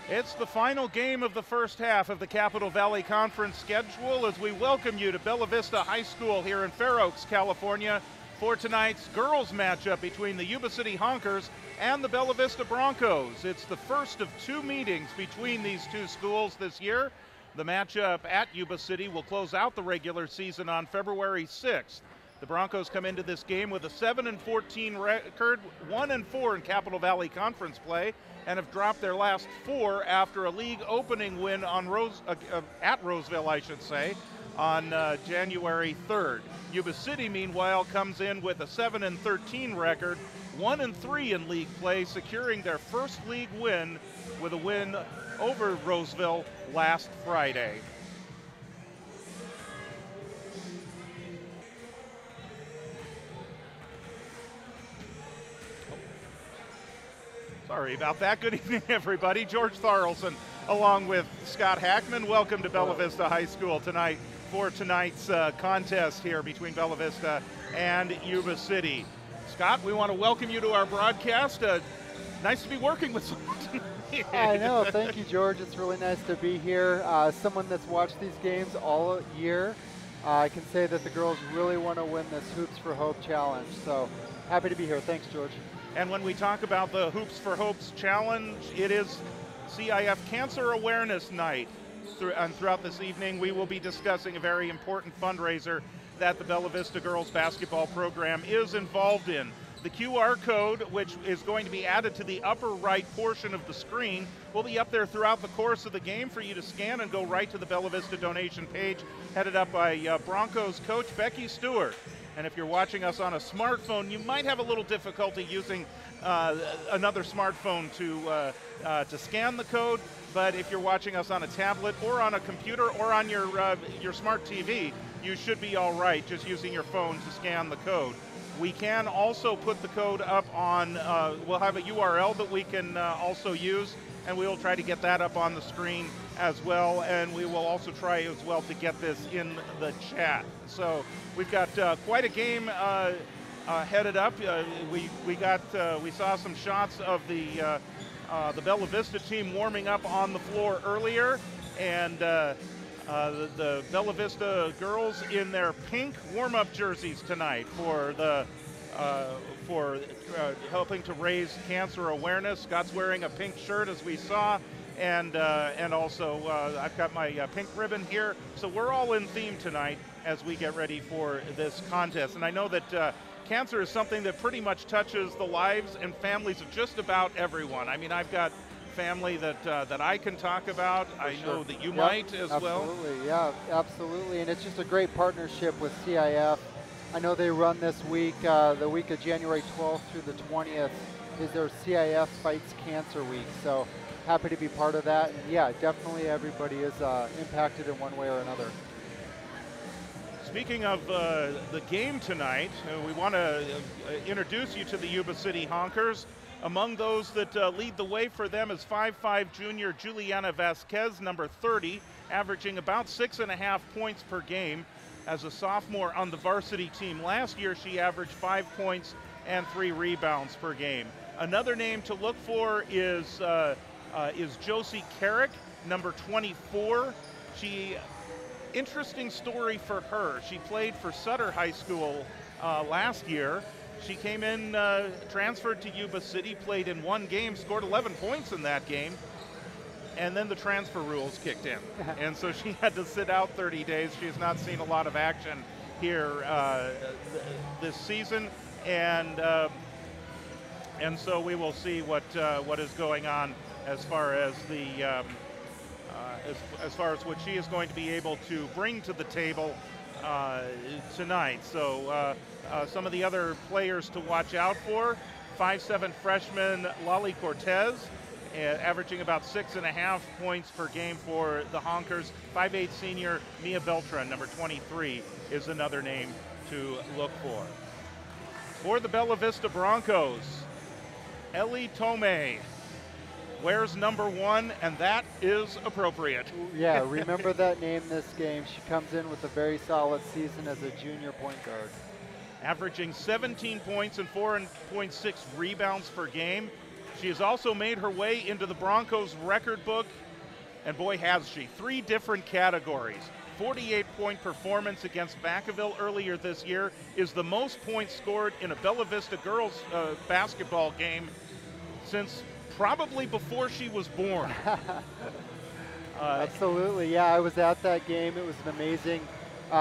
It's the final game of the first half of the Capital Valley Conference schedule as we welcome you to Bella Vista High School here in Fair Oaks, California for tonight's girls matchup between the Yuba City Honkers and the Bella Vista Broncos. It's the first of two meetings between these two schools this year. The matchup at Yuba City will close out the regular season on February 6th. The Broncos come into this game with a 7-14 record, 1-4 in Capital Valley Conference play, and have dropped their last four after a league opening win on at Roseville, I should say, on January 3rd. Yuba City, meanwhile, comes in with a 7-13 record, 1-3 in league play, securing their first league win with a win over Roseville last Friday. Sorry about that. Good evening, everybody. George Tharlson along with Scott Hackman. Welcome to Bella Vista High School tonight for tonight's contest here between Bella Vista and Yuba City. Scott, we want to welcome you to our broadcast. Nice to be working with someone. I know. Thank you, George. It's really nice to be here. Someone that's watched these games all year. I can say that the girls really want to win this Hoops for Hope challenge. So happy to be here. Thanks, George. And when we talk about the Hoops for Hopes challenge, it is CIF Cancer Awareness Night. And throughout this evening, we will be discussing a very important fundraiser that the Bella Vista girls basketball program is involved in. The QR code, which is going to be added to the upper right portion of the screen, will be up there throughout the course of the game for you to scan and go right to the Bella Vista donation page, headed up by Broncos coach Becky Stewart. And if you're watching us on a smartphone, you might have a little difficulty using another smartphone to scan the code. But if you're watching us on a tablet or on a computer or on your smart TV, you should be all right just using your phone to scan the code. We can also put the code up on, we'll have a URL that we can also use, and we will try to get that up on the screen as well, and we will also try as well to get this in the chat. So we've got quite a game headed up. We saw some shots of the Bella Vista team warming up on the floor earlier, and the Bella Vista girls in their pink warm-up jerseys tonight for helping to raise cancer awareness. Scott's wearing a pink shirt, as we saw, and also I've got my pink ribbon here. So we're all in theme tonight as we get ready for this contest. And I know that cancer is something that pretty much touches the lives and families of just about everyone. I mean, I've got family that I can talk about. I know that you might as well. Absolutely, yeah, absolutely. And it's just a great partnership with CIF. I know they run this week, the week of January 12th through the 20th is their CIF Fights Cancer Week. So happy to be part of that. And yeah, definitely everybody is impacted in one way or another. Speaking of the game tonight, we want to introduce you to the Yuba City Honkers. Among those that lead the way for them is 5'5" junior Juliana Vasquez, number 30, averaging about 6.5 points per game. As a sophomore on the varsity team last year, she averaged 5 points and 3 rebounds per game. Another name to look for is Josie Carrick, number 24. Interesting story for her. She played for Sutter High School last year. She came in, transferred to Yuba City, played in one game, scored 11 points in that game, and then the transfer rules kicked in. And so she had to sit out 30 days. She has not seen a lot of action here this season, and so we will see what is going on as far as the as far as what she is going to be able to bring to the table tonight. So some of the other players to watch out for: 5'7" freshman Lali Cortez, averaging about 6.5 points per game for the Honkers. 5'8" senior Mia Beltran, number 23, is another name to look for. For the Bella Vista Broncos, Ellie Tomei wears number 1, and that is appropriate. Yeah, remember that name this game. She comes in with a very solid season as a junior point guard. Averaging 17 points and 4.6 rebounds per game. She has also made her way into the Broncos record book, and boy has she. 3 different categories. 48-point performance against Vacaville earlier this year is the most points scored in a Bella Vista girls basketball game since probably before she was born. Absolutely, yeah, I was at that game. It was amazing.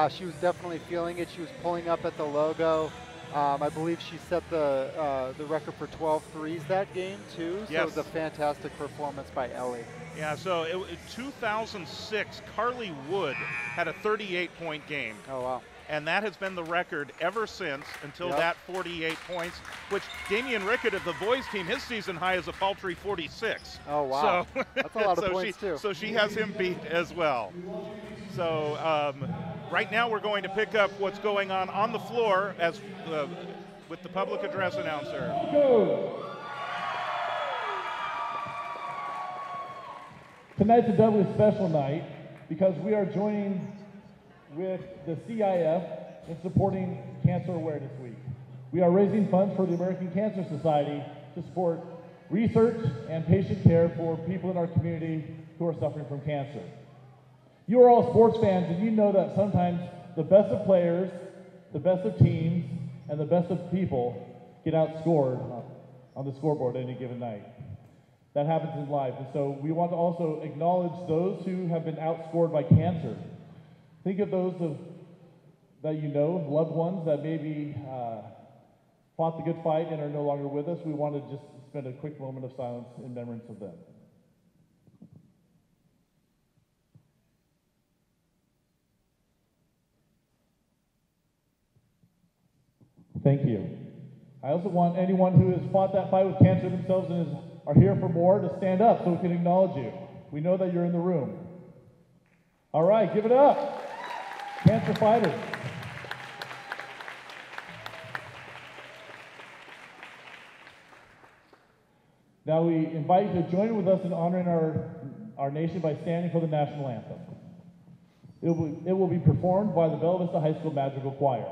She was definitely feeling it. She was pulling up at the logo. I believe she set the record for 12 threes that game too. So yes. It was a fantastic performance by Ellie. Yeah, so in 2006, Carly Wood had a 38-point game. Oh, wow. And that has been the record ever since until that 48 points, which Damian Rickett of the boys team, his season high is a paltry 46. Oh, wow. So, that's a lot of points, too. So she has him beat as well. So right now we're going to pick up what's going on the floor as with the public address announcer. Go. Tonight's a doubly special night because we are joining with the CIF in supporting Cancer Awareness Week. We are raising funds for the American Cancer Society to support research and patient care for people in our community who are suffering from cancer. You are all sports fans, and you know that sometimes the best of players, the best of teams, and the best of people get outscored on the scoreboard any given night. That happens in life, and so we want to also acknowledge those who have been outscored by cancer. Think of those that you know, loved ones that maybe fought the good fight and are no longer with us. We want to just spend a quick moment of silence in remembrance of them. Thank you. I also want anyone who has fought that fight with cancer themselves and are here for more to stand up so we can acknowledge you. We know that you're in the room. All right, give it up. Cancer fighters. Now we invite you to join with us in honoring our nation by standing for the national anthem. It will be performed by the Bella Vista High School Madrigal Choir.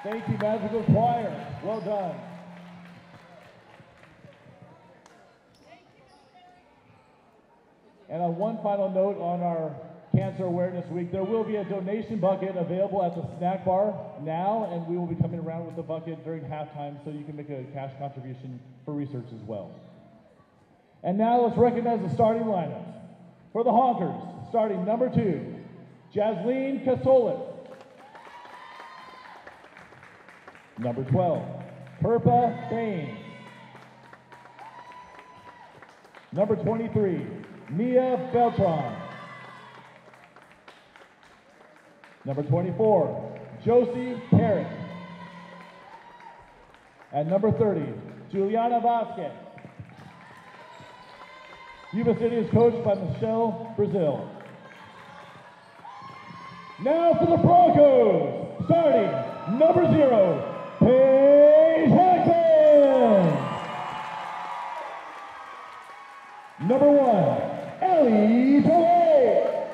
Thank you, Madrigal Choir. Well done. And on one final note on our Cancer Awareness Week, there will be a donation bucket available at the snack bar now, and we will be coming around with the bucket during halftime so you can make a cash contribution for research as well. And now let's recognize the starting lineups. For the Honkers, starting number 2, Jasleen Kasolis. Number 12, Purpa Bain. Number 23, Mia Beltran. Number 24, Josie Parrott. At number 30, Juliana Vasquez. Yuba City is coached by Michelle Brazil. Now for the Broncos, starting number 0, Paige Hackman. Number 1, Ellie Pele.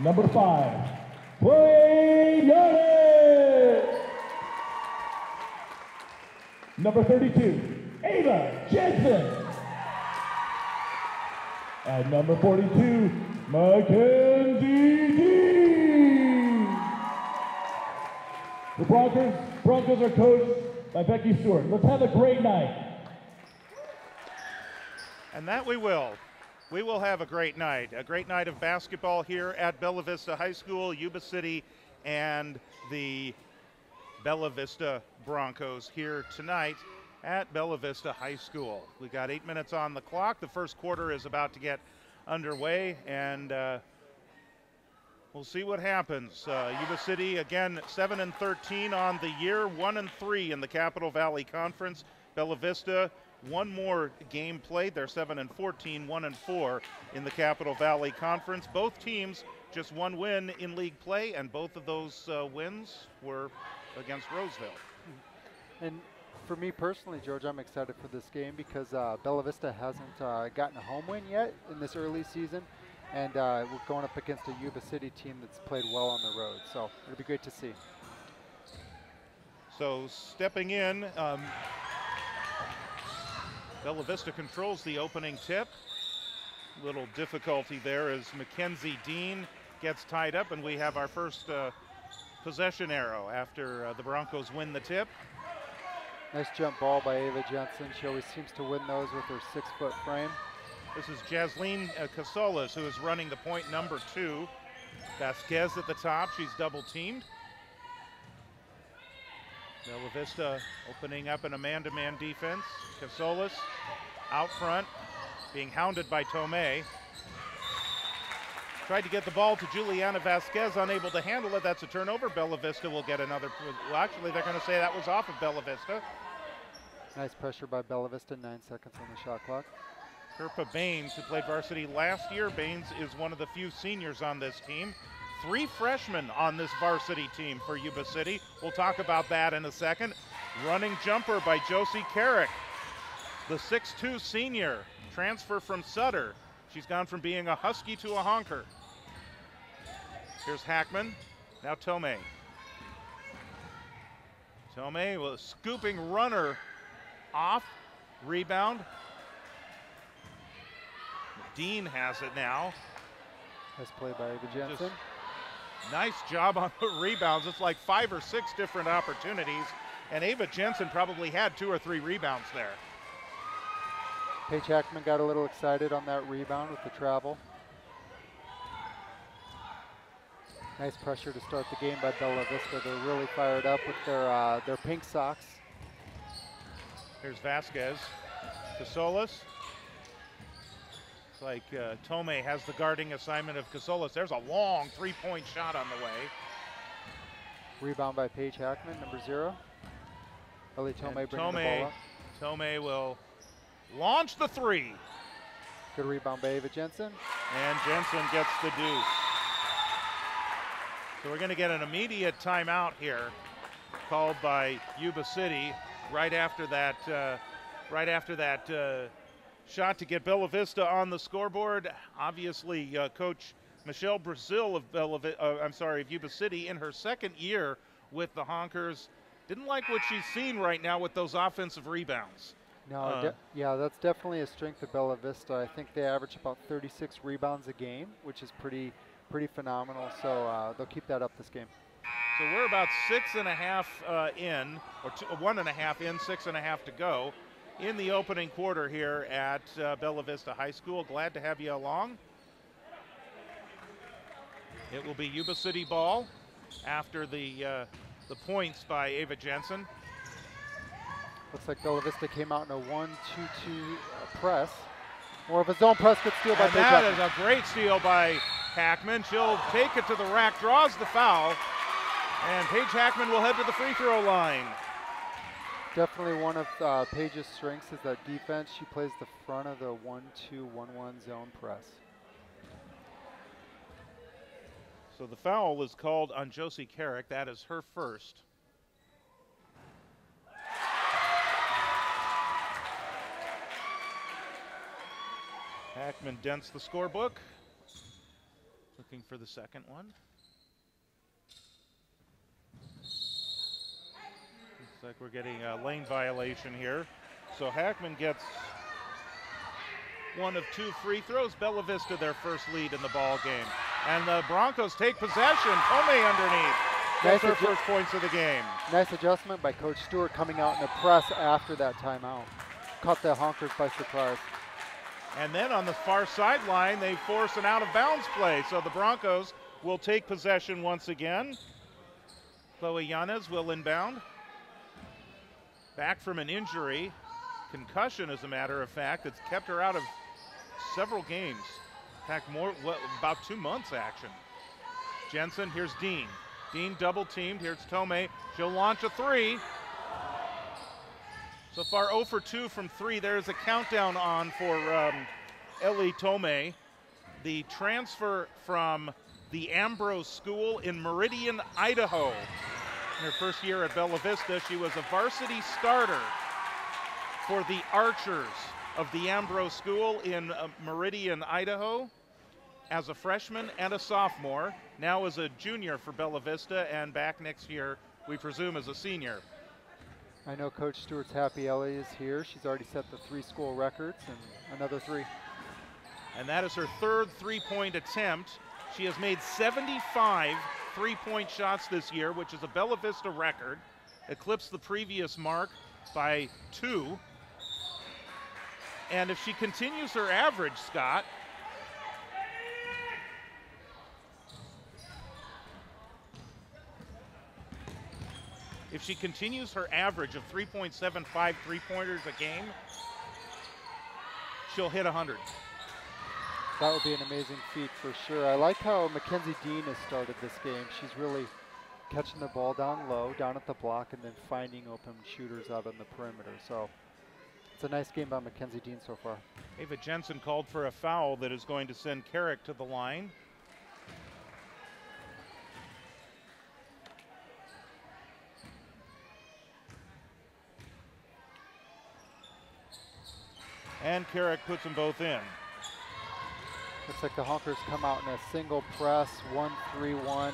Number 5, Clay Yanis. Number 32, Ava Jensen. And number 42, Mackenzie Dean. The Broncos are coached by Becky Stewart. Let's have a great night. And that we will. We will have a great night of basketball here at Bella Vista High School, Yuba City, and the Bella Vista Broncos here tonight at Bella Vista High School. We got 8 minutes on the clock. The first quarter is about to get underway, and we'll see what happens. Yuba City, again, 7-13 on the year, 1-3 in the Capital Valley Conference. Bella Vista, one more game played. They're 7-14, 1-4 in the Capital Valley Conference. Both teams just one win in league play, and both of those wins were against Roseville. And for me personally, George, I'm excited for this game because Bella Vista hasn't gotten a home win yet in this early season, and we're going up against a Yuba City team that's played well on the road, so it'll be great to see. So stepping in, Bella Vista controls the opening tip. Little difficulty there as Mackenzie Dean gets tied up, and we have our first possession arrow after the Broncos win the tip. Nice jump ball by Ava Jensen. She always seems to win those with her 6-foot frame. This is Jasleen Casolas, who is running the point number 2. Vasquez at the top, she's double teamed. Bella Vista opening up an a man-to-man defense. Casolas out front, being hounded by Tomei. Tried to get the ball to Juliana Vasquez, unable to handle it. That's a turnover. Bella Vista will get another. Well, actually, they're going to say that was off of Bella Vista. Nice pressure by Bella Vista, 9 seconds on the shot clock. Kirpa Baines, who played varsity last year. Baines is one of the few seniors on this team. 3 freshmen on this varsity team for Yuba City. We'll talk about that in a second. Running jumper by Josie Carrick, the 6'2 senior, transfer from Sutter. She's gone from being a Husky to a honker. Here's Hackman, now Tomei. Tomei with a scooping runner off, rebound. Dean has it now. Nice play by Ava Jensen. Nice job on the rebounds. It's like 5 or 6 different opportunities, and Ava Jensen probably had 2 or 3 rebounds there. Paige Hackman got a little excited on that rebound with the travel. Nice pressure to start the game by Bella Vista. They're really fired up with their pink socks. Here's Vasquez. Casolas. It's like Tomei has the guarding assignment of Casolas. There's a long 3-point shot on the way. Rebound by Paige Hackman, number 0. Ellie Tomei bringing the ball up. Tomei will launch the 3. Good rebound by Ava Jensen. And Jensen gets the deuce. So we're going to get an immediate timeout here called by Yuba City right after that shot to get Bella Vista on the scoreboard. Obviously, Coach Michelle Brazil of Yuba City, in her second year with the Honkers, didn't like what she's seen right now with those offensive rebounds. No, yeah, that's definitely a strength of Bella Vista. I think they average about 36 rebounds a game, which is pretty phenomenal. So they'll keep that up this game. So we're about 6.5 in, or 1.5 in, 6.5 to go in the opening quarter here at Bella Vista High School. Glad to have you along. It will be Yuba City ball after the points by Ava Jensen. Looks like Bella Vista came out in a 1-2-2 press. More of a zone press, good steal by Paige Hackman. That is a great steal by Hackman. She'll take it to the rack, draws the foul, and Paige Hackman will head to the free throw line. Definitely one of Paige's strengths is that defense. She plays the front of the 1-2-1-1 zone press. So the foul is called on Josie Carrick. That is her first. Hackman dents the scorebook. Looking for the second one. Looks like we're getting a lane violation here. So Hackman gets one of 2 free throws. Bella Vista their first lead in the ball game. And the Broncos take possession. Tomei underneath. That's her first points of the game. Nice adjustment by Coach Stewart coming out in a press after that timeout. Caught the Honkers by surprise. And then on the far sideline, they force an out-of-bounds play. So the Broncos will take possession once again. Chloe Yanez will inbound. Back from an injury. Concussion, as a matter of fact. It's kept her out of several games. In fact, about 2 months action. Jensen, here's Dean. Dean double teamed, here's Tomei. She'll launch a 3. So far 0 for 2 from 3. There's a countdown on for Ellie Tomei. The transfer from the Ambrose School in Meridian, Idaho. In her first year at Bella Vista, she was a varsity starter for the Archers of the Ambrose School in Meridian, Idaho, as a freshman and a sophomore. Now as a junior for Bella Vista, and back next year, we presume, as a senior. I know Coach Stewart's happy Ellie is here. She's already set the 3 school records and another 3. And that is her 3rd three-point attempt. She has made 75 three-point shots this year, which is a Bella Vista record. Eclipsed the previous mark by 2. And if she continues her average, Scott, if she continues her average of 3.75 three-pointers a game, she'll hit 100. That would be an amazing feat for sure. I like how Mackenzie Dean has started this game. She's really catching the ball down low, down at the block, and then finding open shooters out on the perimeter. So it's a nice game by Mackenzie Dean so far. Ava Jensen called for a foul that is going to send Carrick to the line. And Carrick puts them both in. Looks like the Honkers come out in a single press, 1-3-1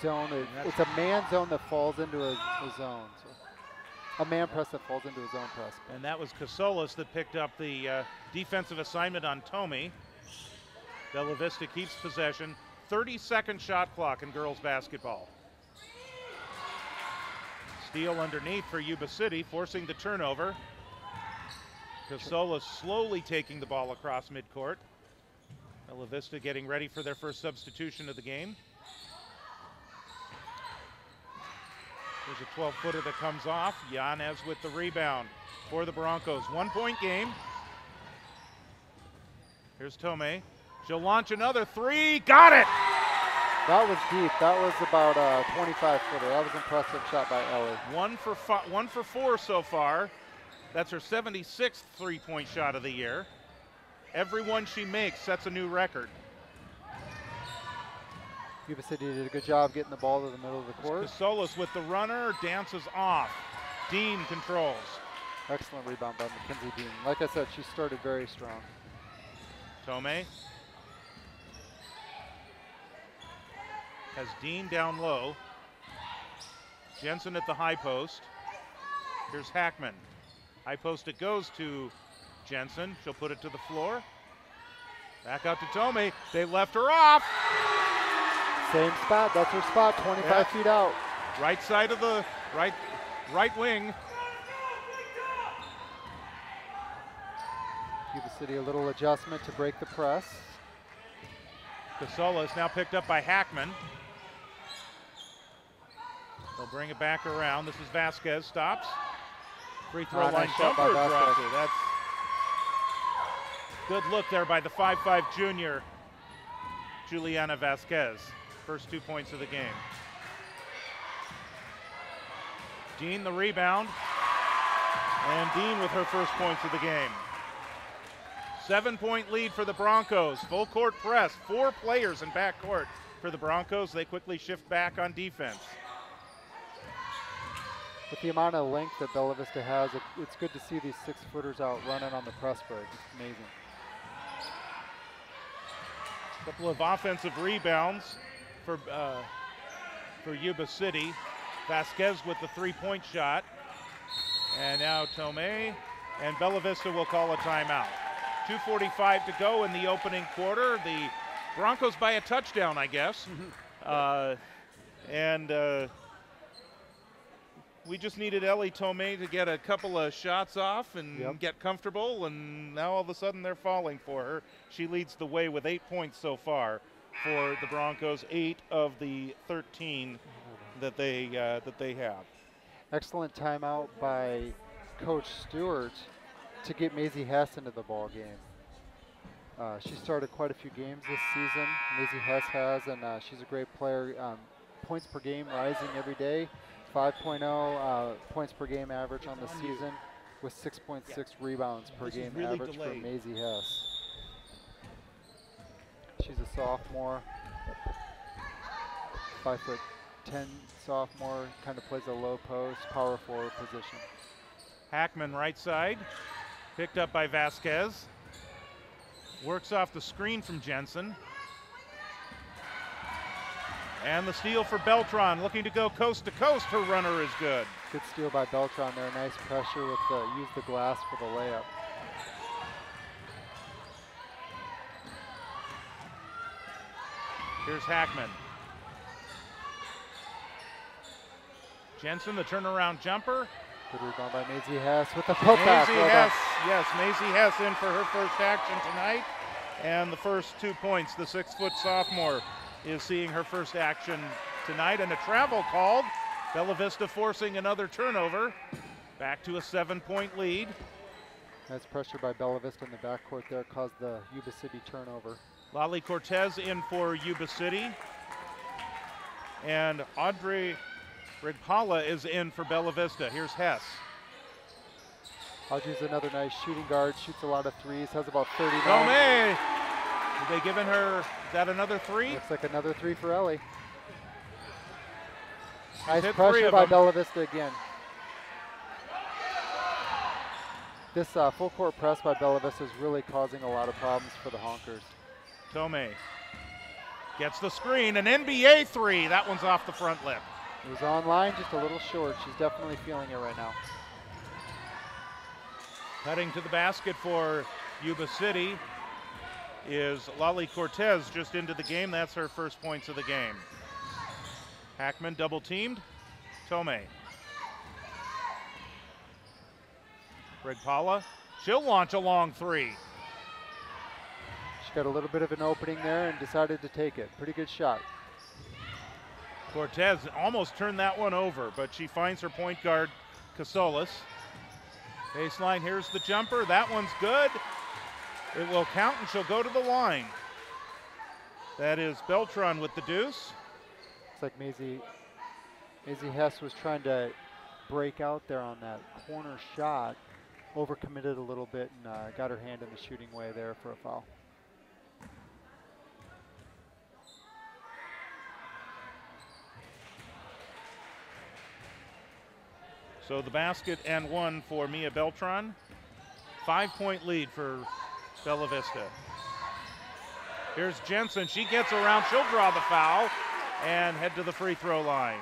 zone. It's a man zone that falls into a zone. So a man press that falls into a zone press. And that was Casolas that picked up the defensive assignment on Tomei. Bella Vista keeps possession. 30-second shot clock in girls basketball. Steal underneath for Yuba City, forcing the turnover. Casolas slowly taking the ball across midcourt. Bella Vista getting ready for their first substitution of the game. There's a 12-footer that comes off. Yanez with the rebound for the Broncos. 1-point game. Here's Tomei. She'll launch another 3. Got it! That was deep. That was about a 25-footer. That was an impressive shot by Ellie. 1 for 4 so far. That's her 76th three-point shot of the year. Every one she makes sets a new record. Yuba City did a good job getting the ball to the middle of the court. Casolas with the runner, dances off. Dean controls. Excellent rebound by Mackenzie Dean. Like I said, she started very strong. Tomei has Dean down low. Jensen at the high post. Here's Hackman. High post it goes to Jensen. She'll put it to the floor. Back out to Tomei. They left her off. Same spot. That's her spot. 25 feet out. Right side of the right wing. Yuba City a little adjustment to break the press. Casola is now picked up by Hackman. They'll bring it back around. This is Vasquez. Stops. Free throw line nice shot by jumper Vasquez. drops it. That's good look there by the 5'5" junior, Juliana Vasquez. First 2 points of the game. Dean the rebound. And Dean with her first points of the game. 7-point lead for the Broncos. Full court press. 4 players in backcourt for the Broncos. They quickly shift back on defense. With the amount of length that Bella Vista has, it's good to see these 6-footers out running on the press break. It's amazing. Couple of offensive rebounds for Yuba City. Vasquez with the three-point shot. And now Tomei, and Bella Vista will call a timeout. 2:45 to go in the opening quarter. The Broncos by a touchdown, I guess. We just needed Ellie Tomei to get a couple of shots off and get comfortable, and now all of a sudden they're falling for her. She leads the way with 8 points so far for the Broncos, 8 of the 13 that they have. Excellent timeout by Coach Stewart to get Maisie Hess into the ball game. She started quite a few games this season. Maisie Hess has, and she's a great player. Points per game rising every day. 5.0 points per game average on the season with 6.6 rebounds per game average for Maisie Hess. She's a sophomore, 5'10" sophomore, kind of plays a low post, power forward position. Hackman right side, picked up by Vasquez. Works off the screen from Jensen. And the steal for Beltran, looking to go coast to coast. Her runner is good. Good steal by Beltran there. Nice pressure with use the glass for the layup. Here's Hackman. Jensen, the turnaround jumper. Good rebound by Maisie Hess with the putback. Maisie Hess, yes, Maisie Hess in for her first action tonight. And the first 2 points, the 6-foot sophomore is seeing her first action tonight, and a travel called. Bella Vista forcing another turnover. Back to a 7-point lead. Nice pressure by Bella Vista in the backcourt there, caused the Yuba City turnover. Lali Cortez in for Yuba City. And Audrey Rigpala is in for Bella Vista. Here's Hess. Audrey's another nice shooting guard, shoots a lot of threes, has about 39. Tomei! Have they given her, is that another three? Looks like another three for Ellie. She's nice hit pressure by Bella Vista again. This full court press by Bella Vista is really causing a lot of problems for the Honkers. Tomei gets the screen, an NBA three. That one's off the front lip. It was online, just a little short. She's definitely feeling it right now. Heading to the basket for Yuba City is Lali Cortez, just into the game. That's her first points of the game. Hackman double teamed. Tomei. Rigpala. She'll launch a long three. She got a little bit of an opening there and decided to take it. Pretty good shot. Cortez almost turned that one over, but she finds her point guard, Casolas. Baseline, here's the jumper. That one's good. It will count, and she'll go to the line. That is Beltran with the deuce. It's like Maisie Hess was trying to break out there on that corner shot, overcommitted a little bit, and got her hand in the shooting way there for a foul. So the basket and one for Mia Beltran. 5-point lead for Bella Vista. Here's Jensen. She gets around. She'll draw the foul and head to the free throw line.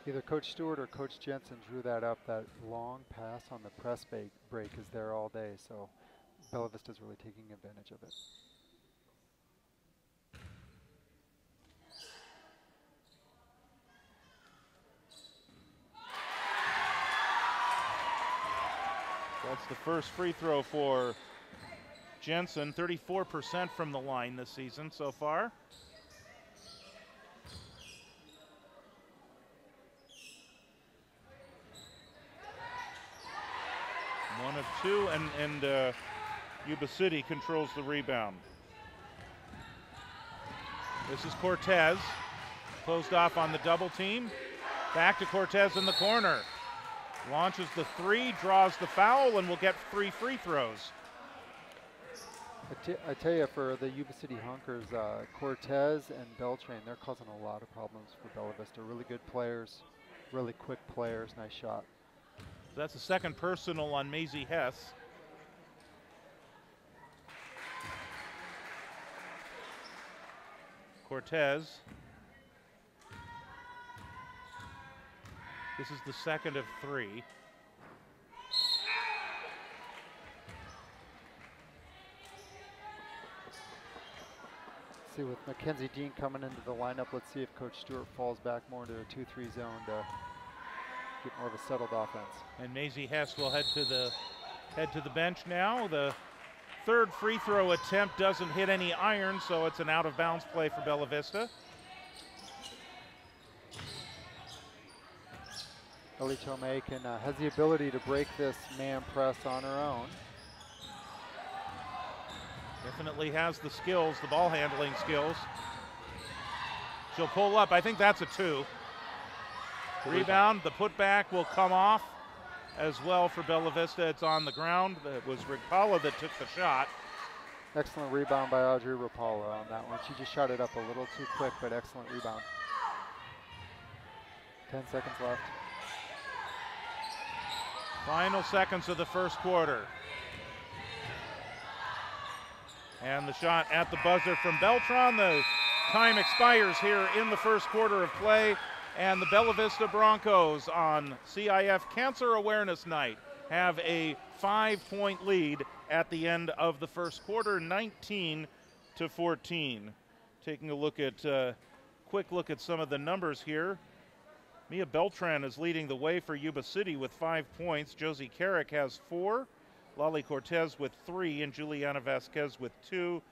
Either Coach Stewart or Coach Jensen drew that up. That long pass on the press break is there all day, so Bella Vista's really taking advantage of it. That's the first free throw for Jensen. 34% from the line this season so far. One of two, and Yuba City controls the rebound. This is Cortez. Closed off on the double team. Back to Cortez in the corner. Launches the three, draws the foul, and will get 3 free throws. I tell you, for the Yuba City Honkers, Cortez and Beltran, they're causing a lot of problems for Bella Vista. Really good players, really quick players. Nice shot. That's the second personal on Maisie Hess. Cortez. This is the second of 3. See, with Mackenzie Dean coming into the lineup, let's see if Coach Stewart falls back more into a 2-3 zone to get more of a settled offense. And Maisie Hess will head to the bench now. The third free throw attempt doesn't hit any iron, so it's an out of bounds play for Bella Vista. Ellie Tomei has the ability to break this man press on her own. Definitely has the skills, the ball handling skills. She'll pull up. I think that's a 2. Rebound, the putback will come off as well for Bella Vista. It's on the ground. It was Rigpala that took the shot. Excellent rebound by Audrey Rapala on that one. She just shot it up a little too quick, but excellent rebound. 10 seconds left. Final seconds of the first quarter. And the shot at the buzzer from Beltran. The time expires here in the first quarter of play. And the Bella Vista Broncos on CIF Cancer Awareness Night have a 5-point lead at the end of the first quarter, 19-14. Taking a look at, quick look at some of the numbers here. Mia Beltran is leading the way for Yuba City with 5 points. Josie Carrick has 4. Lali Cortez with 3, and Juliana Vasquez with 2.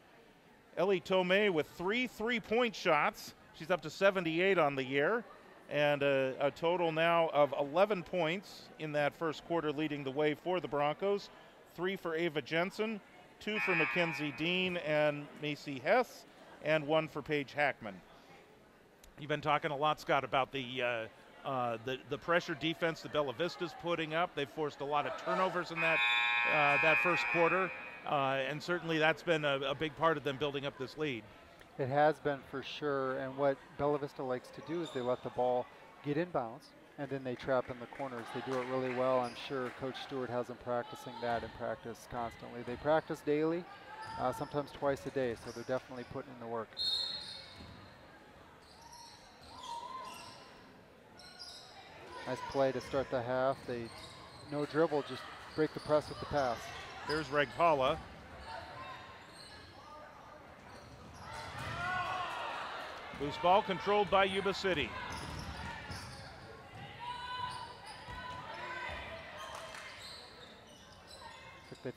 Ellie Tomei with 3 3-point shots. She's up to 78 on the year, and a total now of 11 points in that first quarter, leading the way for the Broncos. 3 for Ava Jensen, 2 for Mackenzie Dean and Macy Hess, and 1 for Paige Hackman. You've been talking a lot, Scott, about the pressure defense that Bella Vista's putting up. They've forced a lot of turnovers in that first quarter, and certainly that's been a big part of them building up this lead. It has been for sure, and what Bella Vista likes to do is they let the ball get inbounds, and then they trap in the corners. They do it really well. I'm sure Coach Stewart has them practicing that in practice constantly. They practice daily, sometimes twice a day, so they're definitely putting in the work. Nice play to start the half. They no dribble, just break the press with the pass. Here's Regpala. Loose ball controlled by Yuba City. They've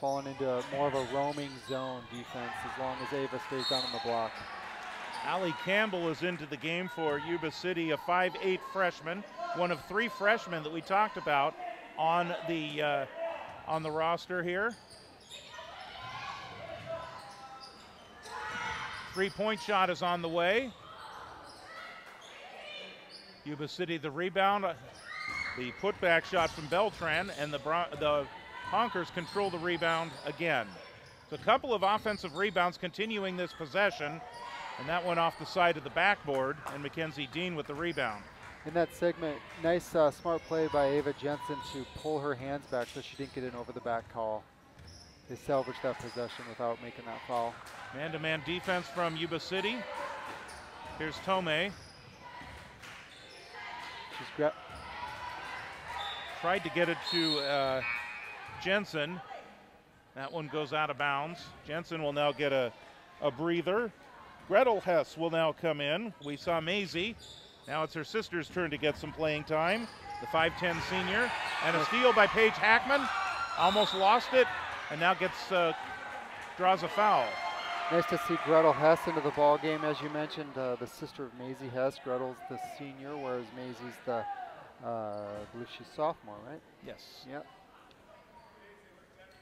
fallen into more of a roaming zone defense as long as Ava stays down on the block. Allie Campbell is into the game for Yuba City, a 5'8" freshman, one of 3 freshmen that we talked about on the roster here. 3-point shot is on the way. Yuba City the rebound. The putback shot from Beltran, and the Honkers control the rebound again. So a couple of offensive rebounds continuing this possession, and that went off the side of the backboard, and Mackenzie Dean with the rebound. In that segment, nice smart play by Ava Jensen to pull her hands back so she didn't get in over the back call. They salvaged that possession without making that foul. Man-to-man defense from Yuba City. Here's Tomei. She's tried to get it to Jensen. That one goes out of bounds. Jensen will now get a breather. Gretel Hess will now come in. We saw Maisie. Now it's her sister's turn to get some playing time. The 5'10" senior. And a steal by Paige Hackman. Almost lost it, and now draws a foul. Nice to see Gretel Hess into the ball game, as you mentioned, the sister of Maisie Hess. Gretel's the senior, whereas Maisie's the, I believe she's sophomore, right? Yes. Yep.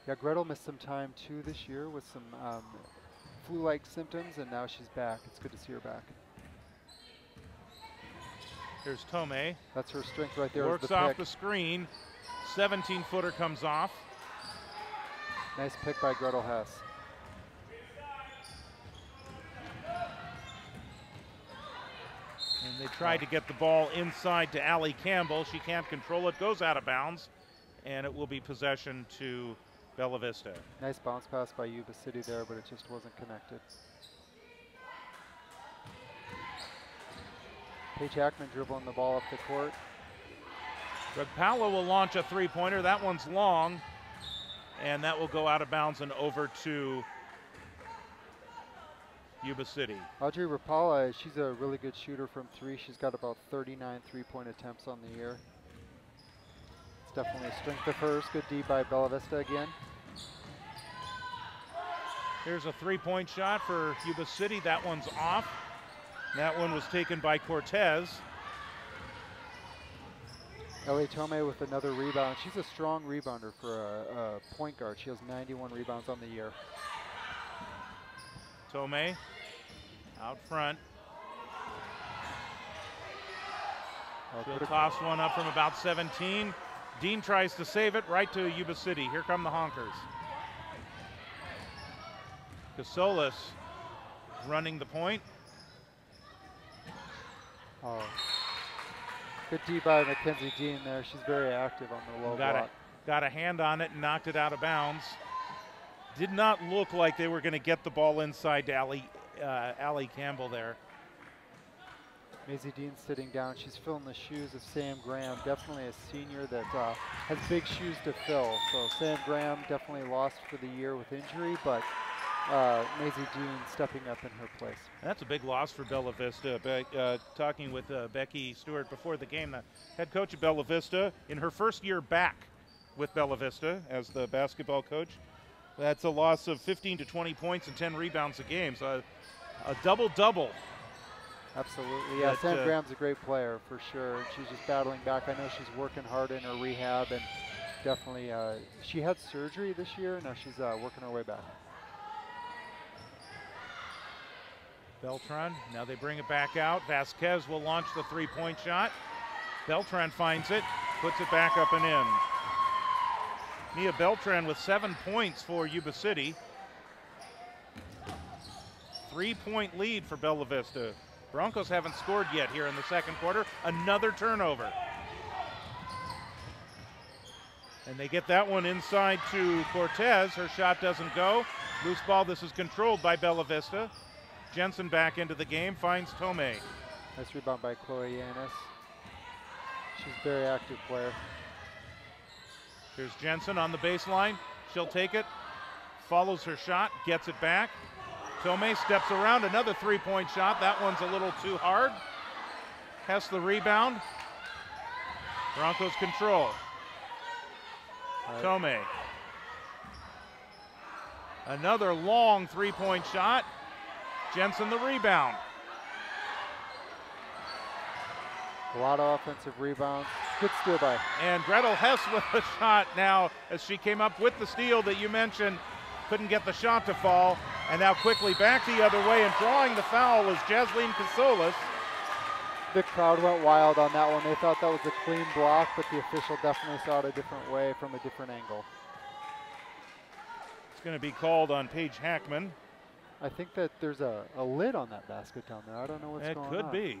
Yeah, Gretel missed some time too this year with some flu-like symptoms, and now she's back. It's good to see her back. Here's Tomei. That's her strength right there. Works off the screen. 17-footer comes off. Nice pick by Gretel Hess. And they tried to get the ball inside to Allie Campbell. She can't control it, goes out of bounds, and it will be possession to Bella Vista. Nice bounce pass by Yuba City there, but it just wasn't connected. Paige Hackman dribbling the ball up the court. Greg Powell will launch a three-pointer. That one's long, and that will go out of bounds and over to Yuba City. Audrey Rapala, she's a really good shooter from three. She's got about 39 three-point attempts on the year. It's definitely a strength of hers. Good D by Bella Vista again. Here's a three-point shot for Yuba City. That one's off. That one was taken by Cortez. Ellie Tomei with another rebound. She's a strong rebounder for a point guard. She has 91 rebounds on the year. Tomei out front. She'll toss one up from about 17. Dean tries to save it right to Yuba City. Here come the Honkers. Casolas running the point. Oh. Good D by Mackenzie Dean there. She's very active on the low block. Got a hand on it and knocked it out of bounds. Did not look like they were going to get the ball inside to Allie Campbell there. Maisie Dean sitting down. She's filling the shoes of Sam Graham. Definitely a senior that has big shoes to fill. So Sam Graham definitely lost for the year with injury, but Maisie Dean stepping up in her place. And that's a big loss for Bella Vista. Talking with Becky Stewart before the game, the head coach of Bella Vista, in her first year back with Bella Vista as the basketball coach. That's a loss of 15 to 20 points and 10 rebounds a game. So a double-double. Absolutely, yeah. Sam Graham's a great player for sure. She's just battling back. I know she's working hard in her rehab, and definitely she had surgery this year. Now she's working her way back. Beltran, now they bring it back out. Vasquez will launch the three-point shot. Beltran finds it, puts it back up and in. Mia Beltran with 7 points for Yuba City. 3-point lead for Bella Vista. Broncos haven't scored yet here in the second quarter. Another turnover. And they get that one inside to Cortez. Her shot doesn't go. Loose ball, this is controlled by Bella Vista. Jensen back into the game, finds Tomei. Nice rebound by Chloe Yanis. She's a very active player. Here's Jensen on the baseline. She'll take it, follows her shot, gets it back. Tomei steps around, another three-point shot. That one's a little too hard. Has the rebound. Broncos control. Tomei. Another long three-point shot. Jensen the rebound. A lot of offensive rebounds. Good steal by. And Gretel Hess with a shot now as she came up with the steal that you mentioned. Couldn't get the shot to fall. And now quickly back the other way and drawing the foul is Jasleen Casolas. The crowd went wild on that one. They thought that was a clean block, but the official definitely saw it a different way from a different angle. It's going to be called on Paige Hackman. I think that there's a lid on that basket down there. I don't know what's going on. It could be.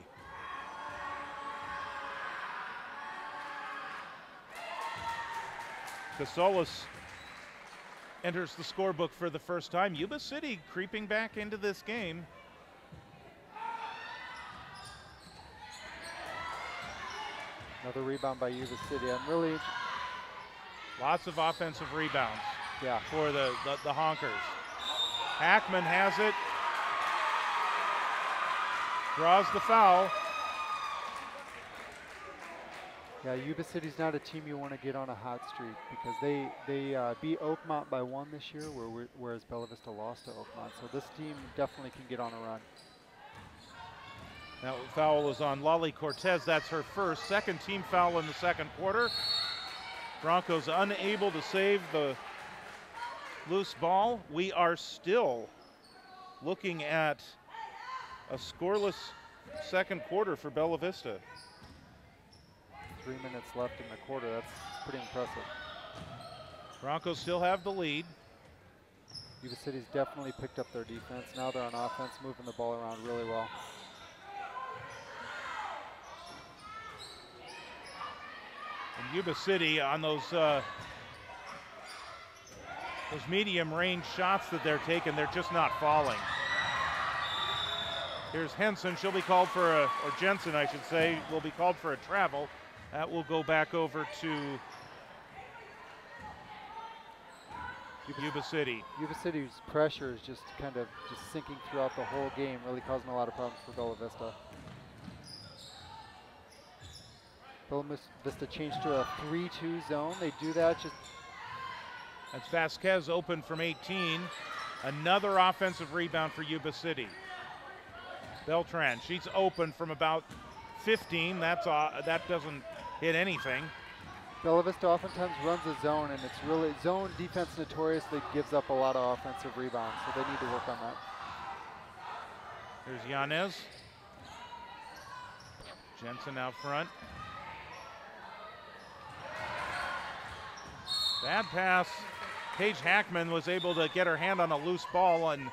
Casolas enters the scorebook for the first time. Yuba City creeping back into this game. Another rebound by Yuba City. I'm really... Lots of offensive rebounds for the Honkers. Hackman has it. Draws the foul. Yeah, Yuba City's not a team you want to get on a hot streak because they beat Oakmont by 1 this year, whereas Bella Vista lost to Oakmont. So this team definitely can get on a run. That foul is on Lolly Cortez. That's her first. Second team foul in the second quarter. Broncos unable to save the loose ball. We are still looking at a scoreless second quarter for Bella Vista. 3 minutes left in the quarter. That's pretty impressive. Broncos still have the lead. Yuba City's definitely picked up their defense. Now they're on offense, moving the ball around really well. And Yuba City on those medium range shots that they're taking, they're just not falling. Here's Henson. She'll be called for or Jensen, I should say, will be called for a travel. That will go back over to Yuba City. Yuba City's pressure is just kind of sinking throughout the whole game, really causing a lot of problems for Bella Vista. Bella Vista changed to a 3-2 zone. They do that just. That's Vasquez open from 18. Another offensive rebound for Yuba City. Beltran, she's open from about 15. That doesn't hit anything. Bella Vista oftentimes runs a zone, and it's really zone defense notoriously gives up a lot of offensive rebounds, so they need to work on that. Here's Yanez. Jensen out front. Bad pass. Paige Hackman was able to get her hand on a loose ball and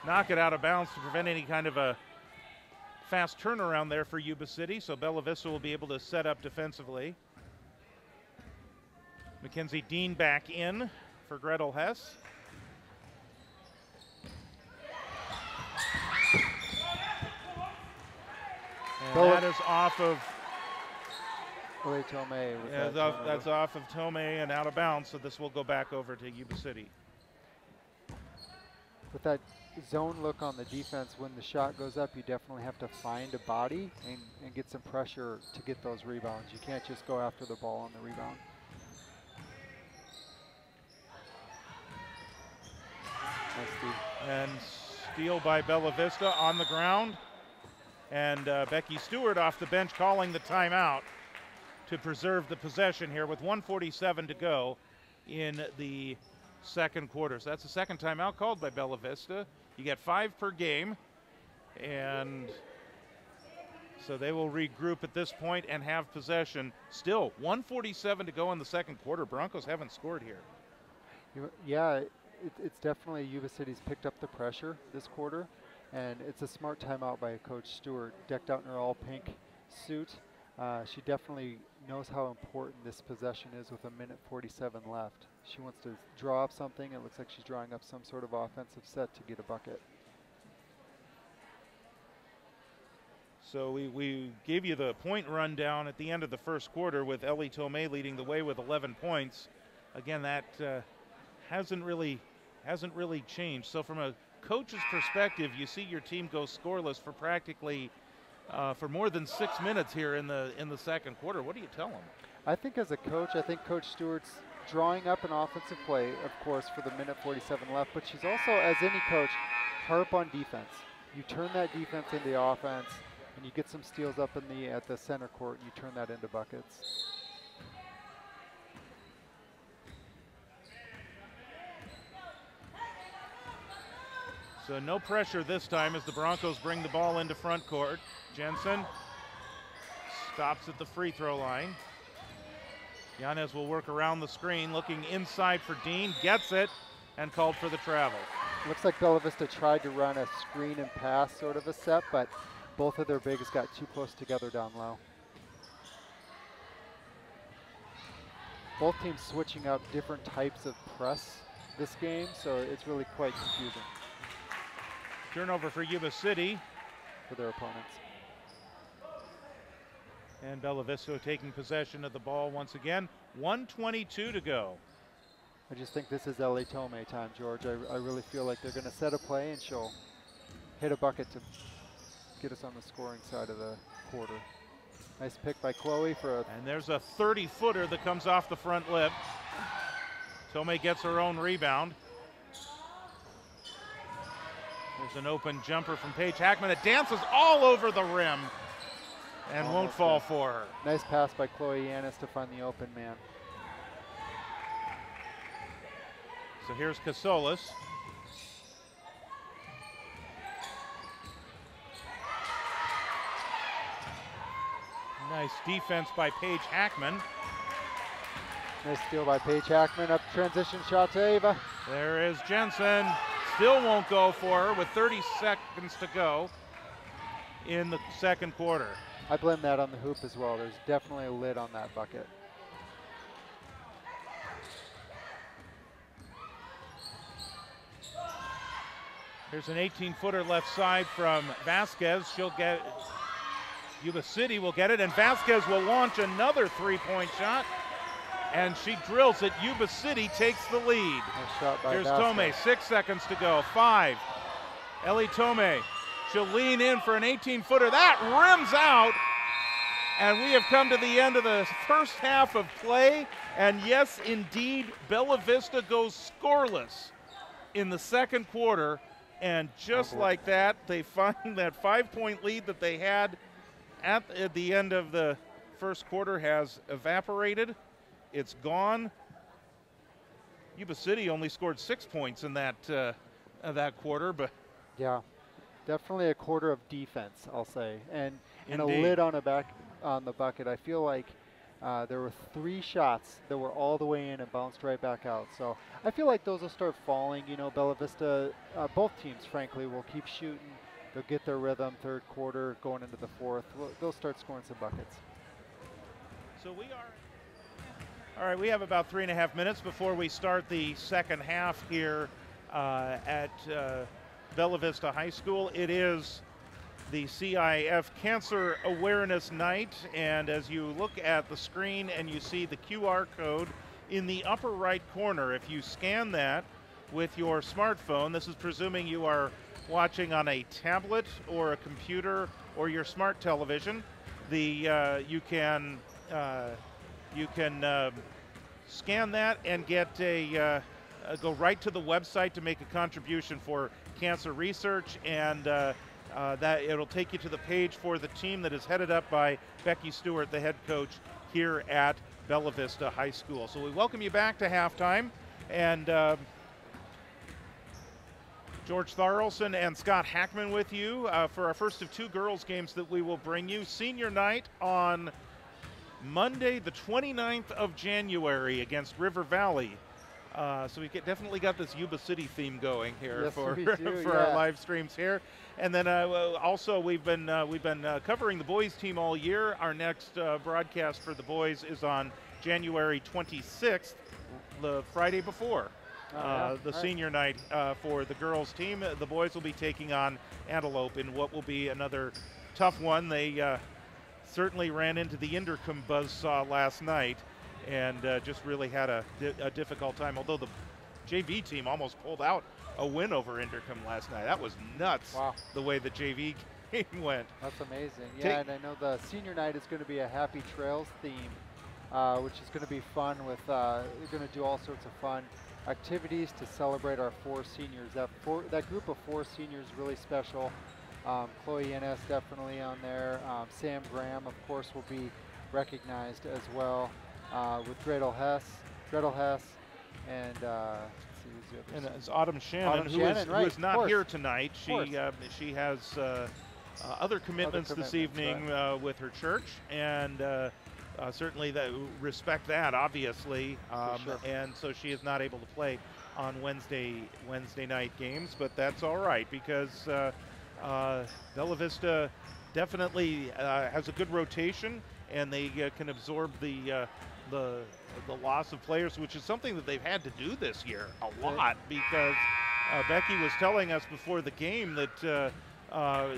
knock it out of bounds to prevent any kind of a fast turnaround there for Yuba City, so Bella Vista will be able to set up defensively. Mackenzie Dean back in for Gretel Hess. And that is off of Tomei. Yeah, that's off of Tomei and out of bounds, so this will go back over to Yuba City. With that zone look on the defense, when the shot goes up, you definitely have to find a body and get some pressure to get those rebounds. You can't just go after the ball on the rebound. Nice steal. And steal by Bella Vista on the ground. And Becky Stewart off the bench calling the timeout to preserve the possession here with 1:47 to go in the second quarter. So that's the second timeout called by Bella Vista. You get 5 per game, and so they will regroup at this point and have possession. Still 1:47 to go in the second quarter. Broncos haven't scored here. Yeah, it's definitely Yuba City's picked up the pressure this quarter, and it's a smart timeout by Coach Stewart, decked out in her all pink suit. She definitely knows how important this possession is with 1:47 left. She wants to draw up something. It looks like she's drawing up some sort of offensive set to get a bucket. So we gave you the point rundown at the end of the first quarter with Ellie Tomei leading the way with 11 points. Again, that hasn't really changed. So from a coach's perspective, you see your team go scoreless for practically for more than 6 minutes here in the second quarter. What do you tell them? I think as a coach, I think Coach Stewart's drawing up an offensive play, of course, for the 1:47 left, but she's also, as any coach, harp on defense. You turn that defense into offense, and you get some steals up at the center court, and you turn that into buckets. So no pressure this time as the Broncos bring the ball into front court. Jensen stops at the free throw line. Yanez will work around the screen, looking inside for Dean, gets it, and called for the travel. Looks like Bella Vista tried to run a screen and pass sort of a set, but both of their bigs got too close together down low. Both teams switching up different types of press this game, so it's really quite confusing. Turnover for Yuba City. For their opponents. And Bella Vista taking possession of the ball once again. 1:22 to go. I just think this is Ellie Tomei time, George. I really feel like they're going to set a play and she'll hit a bucket to get us on the scoring side of the quarter. Nice pick by Chloe for a... And there's a 30-footer that comes off the front lip. Tomei gets her own rebound. There's an open jumper from Paige Hackman. It dances all over the rim and won't fall for her. Nice pass by Chloe Yanez to find the open man. So here's Casolas. Nice defense by Paige Hackman. Nice steal by Paige Hackman. Up transition shot to Ava. There is Jensen. Still won't go for her with 30 seconds to go in the second quarter. I blame that on the hoop as well. There's definitely a lid on that bucket. Here's an 18-footer left side from Vasquez. She'll get, Yuba City will get it, and Vasquez will launch another three-point shot, and she drills it. Yuba City takes the lead. Nice shot by Here's Vasquez. Tomei, 6 seconds to go, 5. Ellie Tomei, she'll lean in for an 18-footer. That rims out, and we have come to the end of the first half of play, and yes, indeed, Bella Vista goes scoreless in the second quarter, and just like that, they find that 5-point lead that they had at the end of the first quarter has evaporated. It's gone. Yuba City only scored 6 points in that quarter, but yeah, definitely a quarter of defense, I'll say, and a Indeed. lid on the bucket. I feel like there were 3 shots that were all the way in and bounced right back out. So I feel like those will start falling. You know, Bella Vista, both teams, frankly, will keep shooting. They'll get their rhythm third quarter, going into the fourth. They'll start scoring some buckets. So we are. All right, we have about 3.5 minutes before we start the second half here at Bella Vista High School. It is the CIF Cancer Awareness Night, and as you look at the screen and you see the QR code in the upper right corner, if you scan that with your smartphone, this is presuming you are watching on a tablet or a computer or your smart television, you can scan that and get go right to the website to make a contribution for cancer research, and that it'll take you to the page for the team that is headed up by Becky Stewart, the head coach here at Bella Vista High School. So we welcome you back to halftime, and George Tharlson and Scott Hackman with you for our first of 2 girls games that we will bring you. Senior night on Monday, the 29th of January against River Valley. So we definitely got this Yuba City theme going here Yes, for we do, for our live streams here. And then also we've been covering the boys team all year. Our next broadcast for the boys is on January 26th, the Friday before. The senior night for the girls team. The boys will be taking on Antelope in what will be another tough one. They certainly ran into the Indercom buzzsaw last night and just really had a difficult time, although the JV team almost pulled out a win over Indercom last night. That was nuts. Wow. The way the JV game went. That's amazing. Yeah, and I know the senior night is going to be a Happy Trails theme, which is going to be fun with, we're going to do all sorts of fun activities to celebrate our 4 seniors. That group of 4 seniors is really special. Chloe Innes definitely on there. Sam Graham, of course, will be recognized as well with Gretel Hess, and it's Autumn Shannon, who is not here tonight. She has other commitments this evening with her church, and certainly respect that, obviously, sure. and so she is not able to play on Wednesday night games, but that's all right because Bella Vista definitely has a good rotation, and they can absorb the loss of players, which is something that they've had to do this year a lot, because Becky was telling us before the game that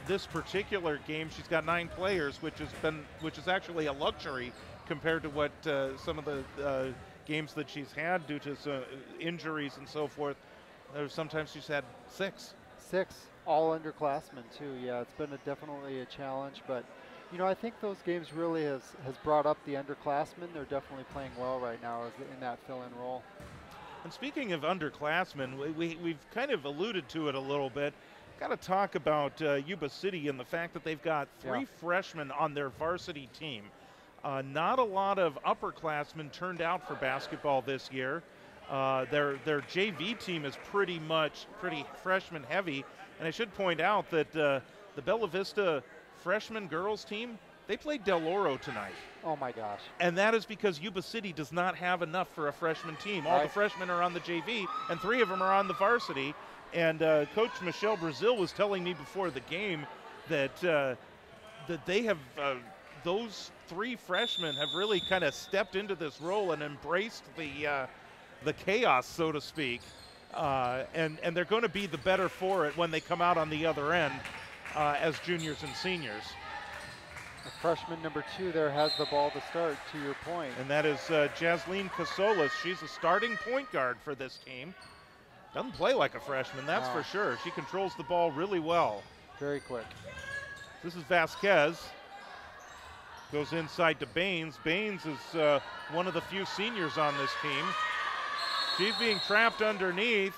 this particular game she's got 9 players, which is actually a luxury compared to what some of the games that she's had due to injuries and so forth. Sometimes she's had 6. 6, all underclassmen too. Yeah, it's been definitely a challenge, but you know, I think those games really has brought up the underclassmen. They're definitely playing well right now in that fill-in role. And speaking of underclassmen, we've kind of alluded to it a little bit. Got to talk about Yuba City and the fact that they've got 3 freshmen on their varsity team. Not a lot of upperclassmen turned out for basketball this year. Their JV team is pretty freshman heavy, and I should point out that the Bella Vista freshman girls team, they played Del Oro tonight. Oh my gosh. And that is because Yuba City does not have enough for a freshman team. All the freshmen are on the JV, and 3 of them are on the varsity. And Coach Michelle Brazil was telling me before the game that they have those 3 freshmen have really kind of stepped into this role and embraced the chaos, so to speak, and they're going to be the better for it when they come out on the other end as juniors and seniors. The freshman number 2 there has the ball to start, to your point. And that is Jasleen Casolas. She's a starting point guard for this team. Doesn't play like a freshman, that's for sure. She controls the ball really well. Very quick. This is Vasquez. Goes inside to Baines. Baines is one of the few seniors on this team. She's being trapped underneath.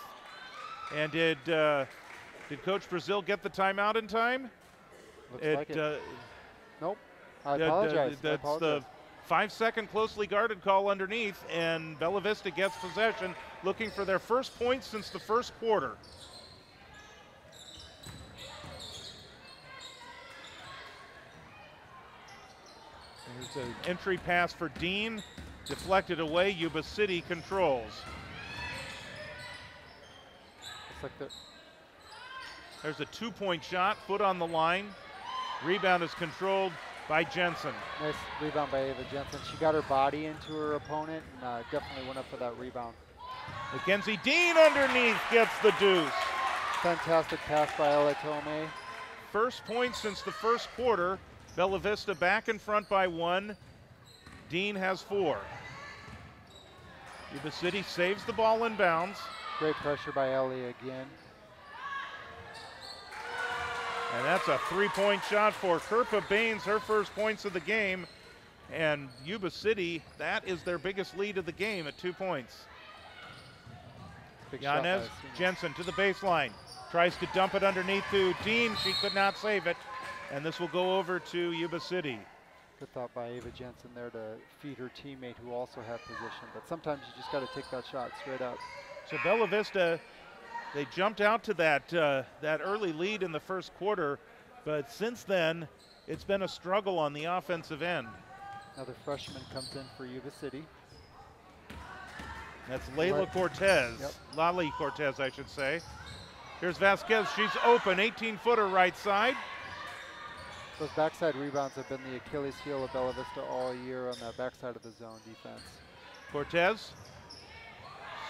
And did Coach Brazil get the timeout in time? Looks like it. Nope. I apologize. That's the 5-second closely guarded call underneath, and Bella Vista gets possession, looking for their first point since the first quarter. There's an entry pass for Dean, deflected away. Yuba City controls. Looks like there's a 2-point shot, foot on the line. Rebound is controlled by Jensen. Nice rebound by Ava Jensen. She got her body into her opponent and definitely went up for that rebound. Mackenzie Dean underneath gets the deuce. Fantastic pass by Ella Tomei. First point since the first quarter. Bella Vista back in front by 1. Dean has 4. Yuba City saves the ball in bounds. Great pressure by Ellie again. And that's a 3-point shot for Kerpa Baines, her first points of the game. And Yuba City, that is their biggest lead of the game at 2 points. Yanez Jensen to the baseline. Tries to dump it underneath to Dean. She could not save it. And this will go over to Yuba City. Good thought by Ava Jensen there to feed her teammate who also had position. But sometimes you just got to take that shot straight up. So Bella Vista, they jumped out to that early lead in the first quarter, but since then, it's been a struggle on the offensive end. Another freshman comes in for Yuba City. That's Layla Cortez, Lali Cortez, I should say. Here's Vasquez, she's open, 18-footer right side. Those backside rebounds have been the Achilles heel of Bella Vista all year on that backside of the zone defense. Cortez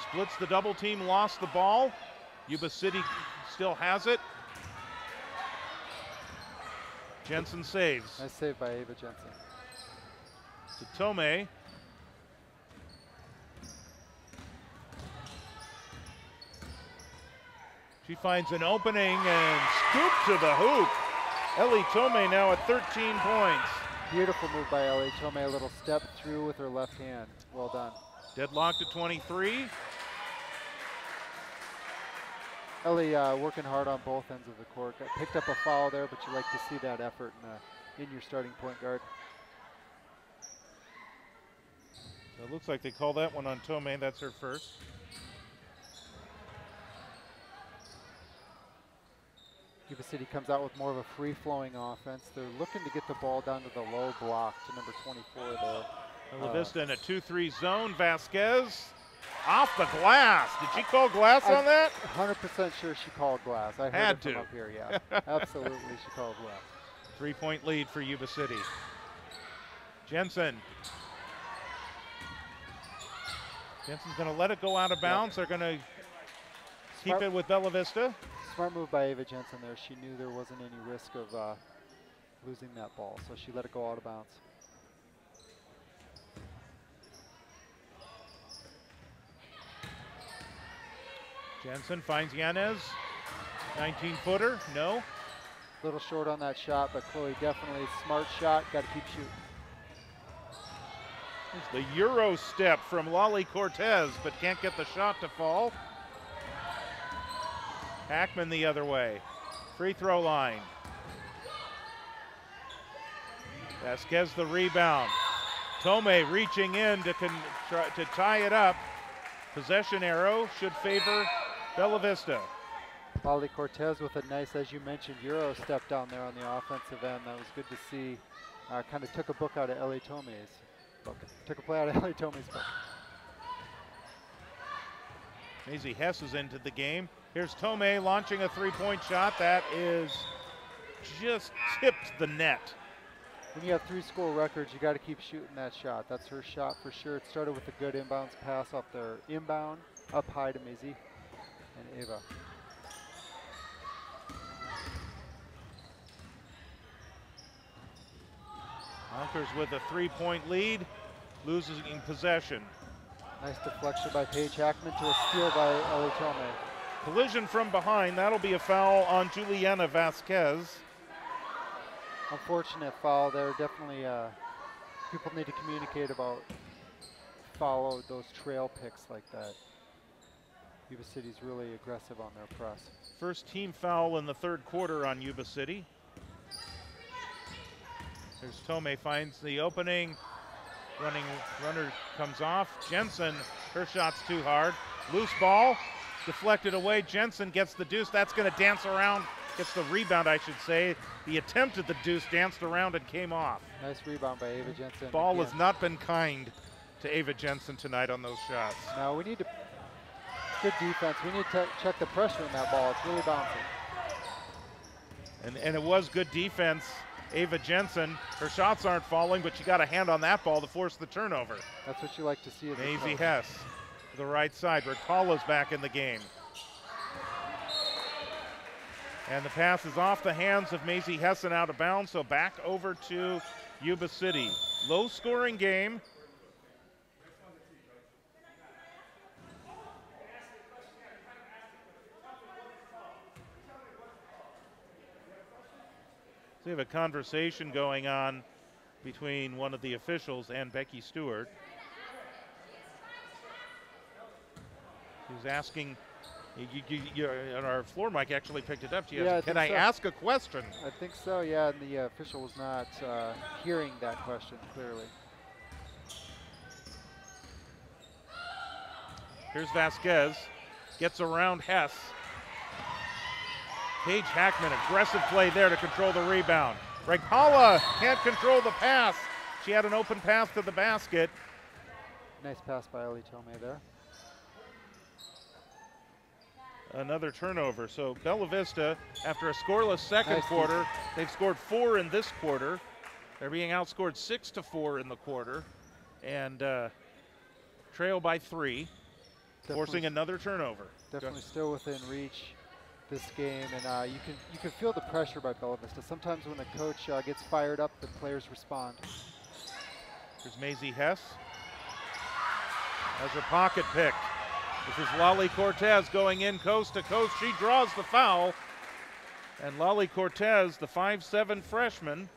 splits the double team, lost the ball. Yuba City still has it. Jensen saves. Nice save by Ava Jensen. To Tomei. She finds an opening and scoop to the hoop. Ellie Tomei now at 13 points. Beautiful move by Ellie Tomei, a little step through with her left hand. Well done. Deadlocked at 23. Ellie working hard on both ends of the court. Picked up a foul there, but you like to see that effort in your starting point guard. So it looks like they call that one on Tomei. That's her first. Yuba City comes out with more of a free-flowing offense. They're looking to get the ball down to the low block to number 24 there. Bella Vista in a 2-3 zone. Vasquez off the glass. Did she call glass on that? 100% sure she called glass. I heard it from up here, yeah. Absolutely, she called glass. 3-point lead for Yuba City. Jensen's going to let it go out of bounds. They're going to keep it with Bella Vista. Smart move by Ava Jensen there. She knew there wasn't any risk of losing that ball, so she let it go out of bounds. Jensen finds Yanez. 19-footer, no. A little short on that shot, but Chloe definitely smart shot. Got to keep shooting. It's the Euro step from Lali Cortez, but can't get the shot to fall. Hackman the other way. Free throw line. Vasquez the rebound. Tomei reaching in to tie it up. Possession arrow should favor Bella Vista. Lali Cortez with a nice, as you mentioned, Euro step down there on the offensive end. That was good to see. Kind of took a book out of Ellie Tomei's book. Took a play out of Ellie Tomei's book. Maisie Hess is into the game. Here's Tomei launching a three-point shot. That is just tipped the net. When you have 3 school records, you got to keep shooting that shot. That's her shot for sure. It started with a good inbounds pass off their inbound, up high to Maisie. and Ava. Yonkers with a 3-point lead, loses in possession. Nice deflection by Paige Hackman to a steal by Ellie Tomei. Collision from behind, that'll be a foul on Juliana Vasquez. Unfortunate foul there. Definitely people need to communicate about follow those trail picks like that. Yuba City's really aggressive on their press. First team foul in the third quarter on Yuba City. There's Tomei, finds the opening. Runner comes off. Jensen, her shot's too hard. Loose ball, deflected away. Jensen gets the deuce. That's going to dance around. Gets the rebound, I should say. The attempt at the deuce danced around and came off. Nice rebound by Ava Jensen. Ball has not been kind to Ava Jensen tonight on those shots. No, we need to, good defense. We need to check the pressure in that ball. It's really bouncing. And it was good defense. Ava Jensen, her shots aren't falling, but she got a hand on that ball to force the turnover. That's what you like to see. Maisie Hess to the right side. Rickpaula's back in the game. And the pass is off the hands of Maisie Hess and out of bounds, so back over to Yuba City. Low scoring game. We have a conversation going on between one of the officials and Becky Stewart. He's asking, and our floor mic actually picked it up. Can I ask a question? I think so, yeah, and the official was not hearing that question clearly. Here's Vasquez, gets around Hess. Paige Hackman, aggressive play there to control the rebound. Rickpaula can't control the pass. She had an open pass to the basket. Nice pass by Ellie Tomei there. Another turnover. So Bella Vista, after a scoreless second quarter, they've scored 4 in this quarter. They're being outscored 6-4 in the quarter, and trail by 3, forcing another turnover. Definitely still within reach this game, and you can feel the pressure by Bella Vista. Sometimes when a coach gets fired up, the players respond. Here's Maisie Hess. Has her pocket picked. This is Lolly Cortez going in coast to coast. She draws the foul, and Lolly Cortez, the 5'7" freshman,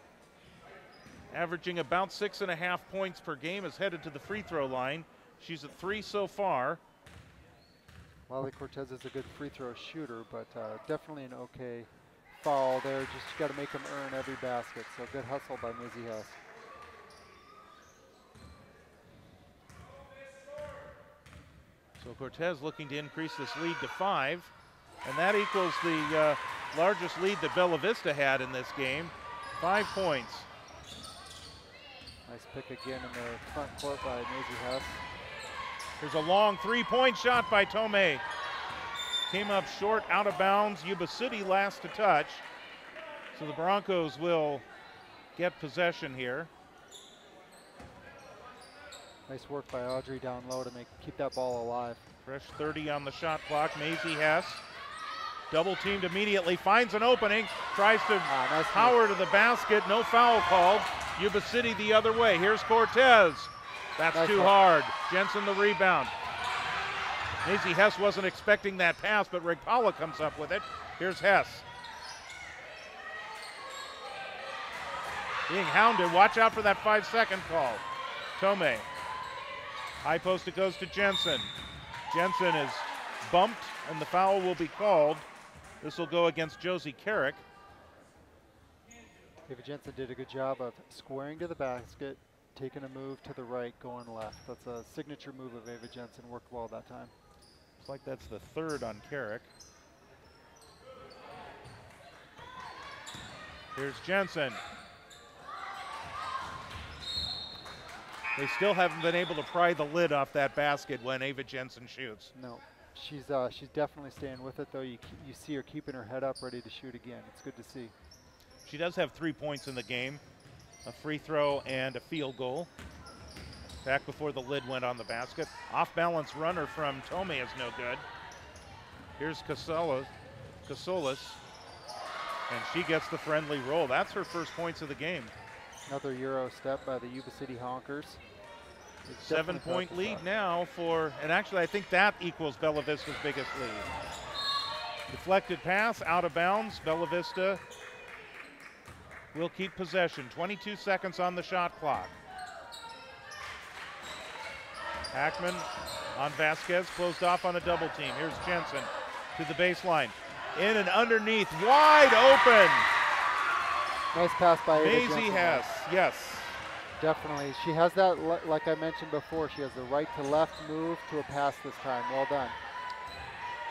averaging about 6.5 points per game, is headed to the free throw line. She's at 3 so far. Lolly Cortez is a good free throw shooter, but definitely an okay foul there. Just got to make them earn every basket. So good hustle by Maisie Hess. So Cortez looking to increase this lead to 5, and that equals the largest lead that Bella Vista had in this game, 5 points. Nice pick again in the front court by Maisie Hess. Here's a long 3-point shot by Tomei. Came up short, out of bounds. Yuba City last to touch. So the Broncos will get possession here. Nice work by Audrey down low to keep that ball alive. Fresh 30 on the shot clock. Maisie Hess, double teamed immediately, finds an opening, tries to nice power to the basket. No foul called. Yuba City the other way. Here's Cortez. That's nice too hard. Jensen the rebound. Maisie Hess wasn't expecting that pass, but Rickpaula comes up with it. Here's Hess. Being hounded. Watch out for that 5-second call. Tomei. High post, it goes to Jensen. Jensen is bumped, and the foul will be called. This will go against Josie Carrick. Ava Jensen did a good job of squaring to the basket, taking a move to the right, going left. That's a signature move of Ava Jensen. Worked well that time. Looks like that's the 3rd on Carrick. Here's Jensen. They still haven't been able to pry the lid off that basket when Ava Jensen shoots. No, she's definitely staying with it though. You see her keeping her head up, ready to shoot again. It's good to see. She does have 3 points in the game, a free throw and a field goal. Back before the lid went on the basket. Off balance runner from Tomei is no good. Here's Casolas, and she gets the friendly roll. That's her first points of the game. Another Euro step by the Yuba City Honkers. 7-point lead now for, and actually I think that equals Bella Vista's biggest lead. Deflected pass, out of bounds. Bella Vista will keep possession. 22 seconds on the shot clock. Hackman on Vasquez, closed off on a double team. Here's Jensen to the baseline. In and underneath, wide open. Nice pass by Maisie Hess, yes. Definitely. She has that, like I mentioned before, she has the right to left move to a pass this time. Well done.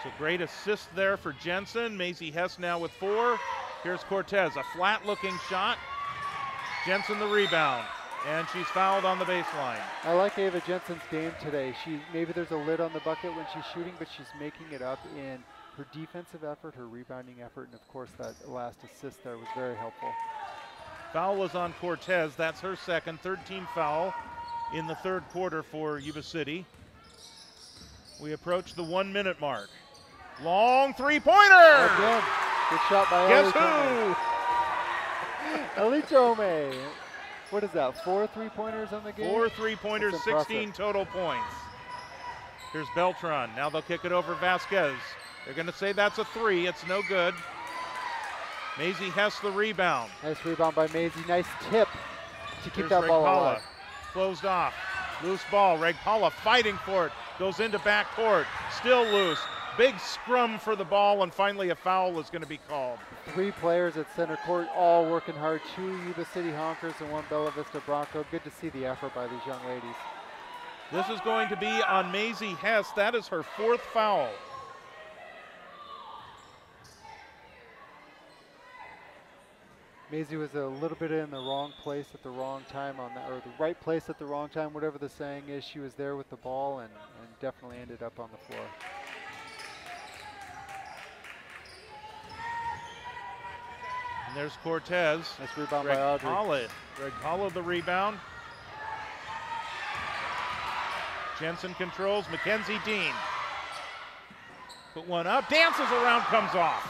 So great assist there for Jensen. Maisie Hess now with 4. Here's Cortez, a flat-looking shot. Jensen the rebound, and she's fouled on the baseline. I like Ava Jensen's game today. Maybe there's a lid on the bucket when she's shooting, but she's making it up in her defensive effort, her rebounding effort, and of course that last assist there was very helpful. Foul was on Cortez. That's her second, third-team foul in the third quarter for Yuba City. We approach the 1-minute mark. Long three-pointer! Again, good shot by Guess who? Ellie Tome. What is that, 4 3-pointers on the game? 4 3-pointers, That's 16 impressive. total points. Here's Beltran. Now they'll kick it over Vasquez. They're going to say that's a 3. It's no good. Maisie Hess the rebound. Nice rebound by Maisie. Nice tip to keep Here's that ball Regpala. alive. Closed off. Loose ball. Regpala fighting for it. Goes into backcourt. Still loose. Big scrum for the ball, and finally a foul is going to be called. 3 players at center court, all working hard. 2 Yuba City Honkers and 1 Bella Vista Bronco. Good to see the effort by these young ladies. This is going to be on Maisie Hess. That is her 4th foul. Maisie was a little bit in the wrong place at the wrong time or the right place at the wrong time, whatever the saying is. She was there with the ball and definitely ended up on the floor. And there's Cortez. Nice rebound by Audrey. Regpala the rebound. Jensen controls. Mackenzie Dean. Put one up. Dances around, comes off.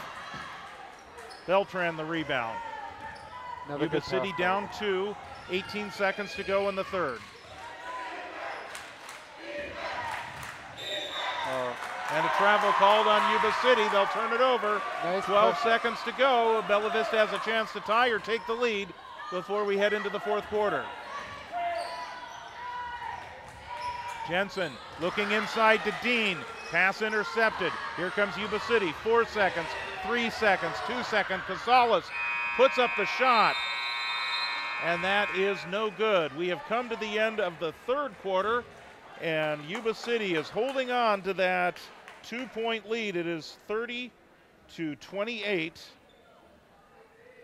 Beltran the rebound. Yuba City down 2. 18 seconds to go in the third. And a travel called on Yuba City. They'll turn it over. Nice 12 seconds to go. Bella Vista has a chance to tie or take the lead before we head into the fourth quarter. Jensen looking inside to Dean. Pass intercepted. Here comes Yuba City. 4 seconds, 3 seconds, 2 seconds. Casalas puts up the shot. And that is no good. We have come to the end of the third quarter, and Yuba City is holding on to that 2-point lead. It is 30-28.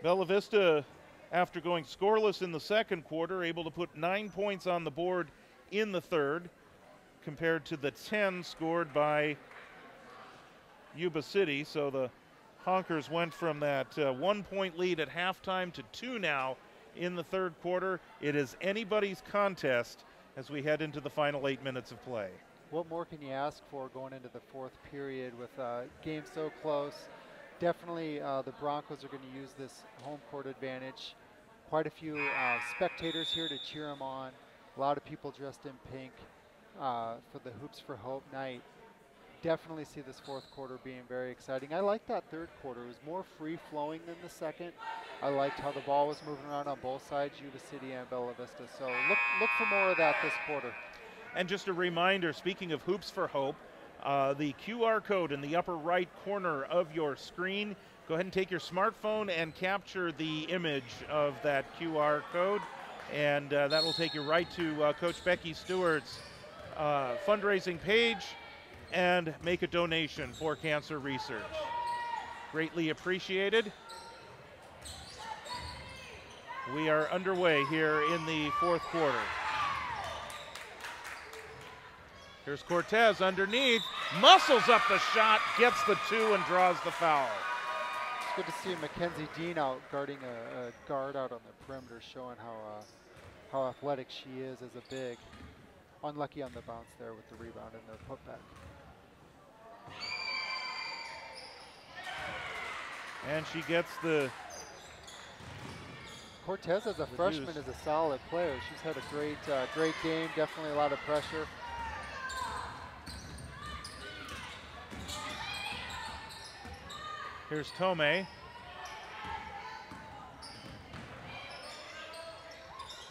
Bella Vista, after going scoreless in the second quarter, able to put 9 points on the board in the third, compared to the 10 scored by Yuba City. So the Honkers went from that 1-point lead at halftime to 2 now in the third quarter. It is anybody's contest as we head into the final 8 minutes of play. What more can you ask for going into the fourth period with game so close? Definitely the Broncos are going to use this home court advantage. Quite a few spectators here to cheer them on. A lot of people dressed in pink for the Hoops for Hope night. Definitely see this fourth quarter being very exciting. I like that third quarter. It was more free-flowing than the second. I liked how the ball was moving around on both sides, Yuba City and Bella Vista. So look for more of that this quarter. And just a reminder, speaking of Hoops for Hope, the QR code in the upper right corner of your screen, go ahead and take your smartphone and capture the image of that QR code, and that will take you right to Coach Becky Stewart's fundraising page and make a donation for cancer research. Greatly appreciated. We are underway here in the fourth quarter. Here's Cortez underneath, muscles up the shot, gets the 2 and draws the foul. It's good to see Mackenzie Dean out guarding a guard out on the perimeter, showing how athletic she is as a big. Unlucky on the bounce there with the rebound and the putback. And she gets the Cortez as a freshman is a solid player. She's had a great game, definitely a lot of pressure. Here's Tomei.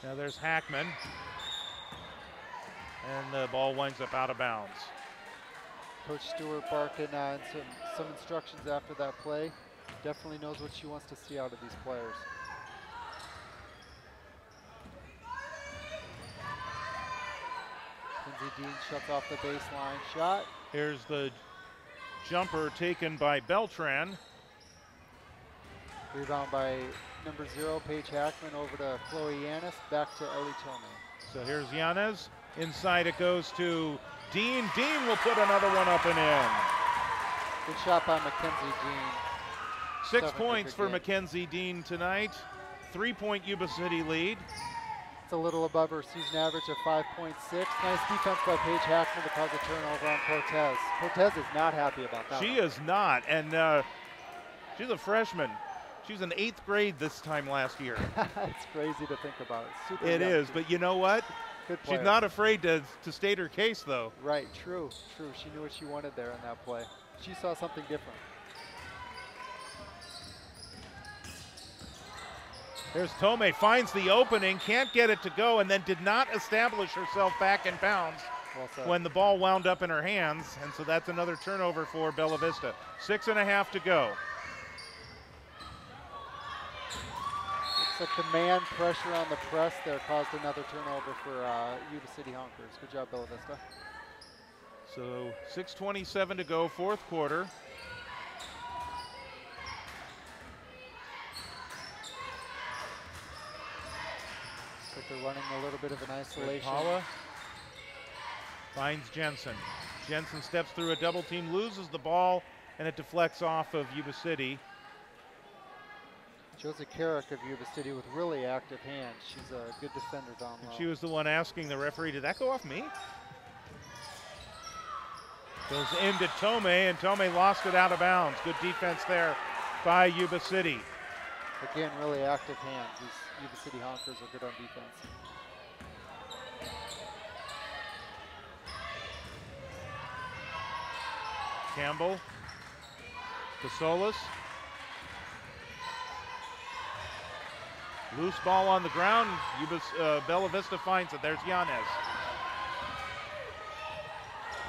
Now there's Hackman. And the ball winds up out of bounds. Coach Stewart barking on some instructions after that play. Definitely knows what she wants to see out of these players. Lindsay Dean shuts off the baseline shot. Here's the jumper taken by Beltran. Rebound by number 0, Paige Hackman, over to Chloe Yanis, back to Ellie Tomei. So here's Yanez. Inside it goes to Dean. Dean will put another one up and in. Good shot by Mackenzie Dean. 6 points for Mackenzie Dean tonight. 3-point Yuba City lead. It's a little above her season average of 5.6. Nice defense by Paige Hackman to cause a turnover on Cortez. Cortez is not happy about that. She is not, and she's a freshman. She was in 8th grade this time last year. It's crazy to think about. Super it young. is, but you know what? Good player. She's not afraid to state her case, though. Right, true. She knew what she wanted there in that play. She saw something different. There's Tomei, finds the opening, can't get it to go, and then did not establish herself back in bounds when the ball wound up in her hands, and so that's another turnover for Bella Vista. 6.5 to go. Looks like the man pressure on the press there caused another turnover for Yuba City Honkers. Good job, Bella Vista. So 6:27 to go, 4th quarter. Looks like they're running a little bit of an isolation. Paula finds Jensen. Jensen steps through a double team, loses the ball, and it deflects off of Yuba City. Josie Carrick of Yuba City with really active hands. She's a good defender down low. She was the one asking the referee, did that go off me? Goes into Tomei, and Tomei lost it out of bounds. Good defense there by Yuba City. Again, really active hands. These Yuba City Honkers are good on defense. Campbell, Casolas. Loose ball on the ground. Bella Vista finds it. There's Yanez.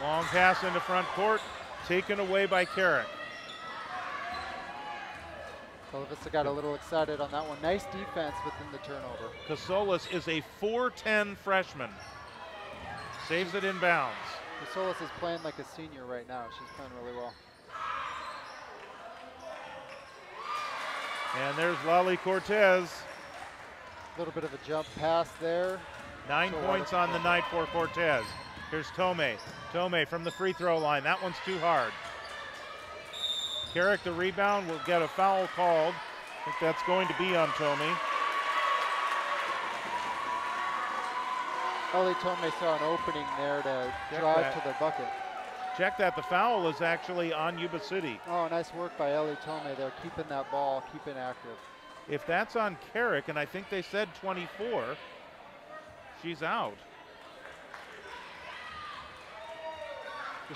Long pass into front court, taken away by Carrick. Bella Vista got a little excited on that one. Nice defense within the turnover. Casolas is a 4'10" freshman. Saves it in bounds. Casolas is playing like a senior right now. She's playing really well. And there's Lali Cortez. A little bit of a jump pass there. 9 points on the night for Cortez. Here's Tomei. Tomei from the free throw line. That one's too hard. Carrick, the rebound, will get a foul called. I think that's going to be on Tomei. Ellie Tomei saw an opening there to drive to the bucket. Check that. The foul is actually on Yuba City. Oh, nice work by Ellie Tomei there, keeping that ball, keeping active. If that's on Carrick, and I think they said 24, she's out.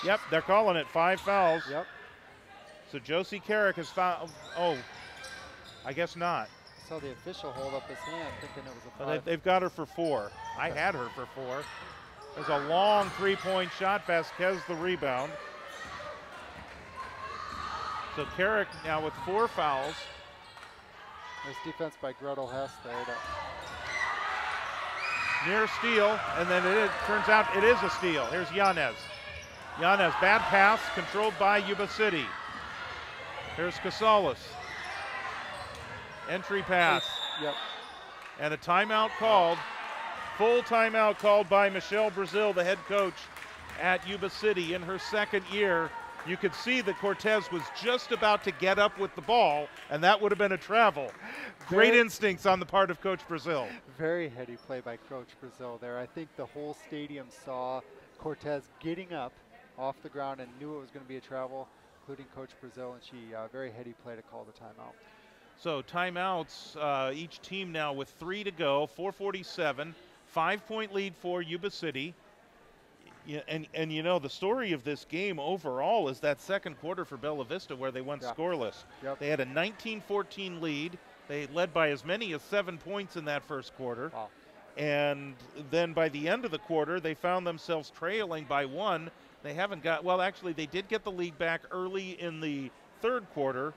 Yep, they're calling it 5 fouls. Yep. So Josie Carrick is fouled. Oh, I guess not. I saw the official hold up his hand thinking it was a 5. They've got her for 4. I had her for 4. There's a long 3-point shot. Vasquez the rebound. So Carrick now with 4 fouls. Nice defense by Gretel Hess there. Near steal, and then it turns out it is a steal. Here's Yanez. Yanez, bad pass, controlled by Yuba City. Here's Casolas. Entry pass. Yep. And a timeout called. Full timeout called by Michelle Brazil, the head coach at Yuba City in her 2nd year. You could see that Cortez was just about to get up with the ball, and that would have been a travel. Great instincts on the part of Coach Brazil. Very heady play by Coach Brazil there. I think the whole stadium saw Cortez getting up off the ground and knew it was going to be a travel. including Coach Brazil, and she very heady play to call the timeout. So timeouts, each team now with 3 to go, 4:47, 5-point lead for Yuba City. Yeah, and you know, the story of this game overall is that second quarter for Bella Vista where they went scoreless. Yep. They had a 19-14 lead. They led by as many as 7 points in that first quarter. Wow. And then by the end of the quarter, they found themselves trailing by 1. They haven't got, well, actually, they did get the lead back early in the third quarter,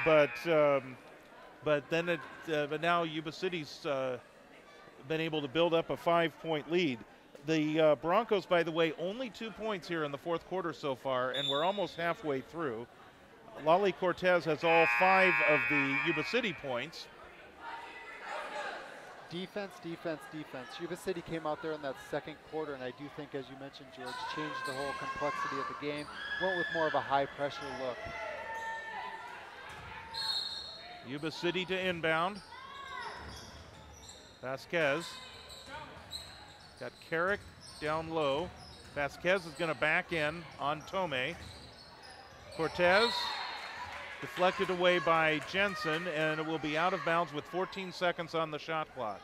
but then but now Yuba City's been able to build up a 5-point lead. The Broncos, by the way, only 2 points here in the fourth quarter so far, and we're almost halfway through. Lali Cortez has all 5 of the Yuba City points. Defense, defense, defense. Yuba City came out there in that second quarter, and I do think, as you mentioned, George, changed the whole complexity of the game, went with more of a high-pressure look. Yuba City to inbound. Vasquez. Got Carrick down low. Vasquez is going to back in on Tomei. Cortez deflected away by Jensen, and it will be out of bounds with 14 seconds on the shot clock.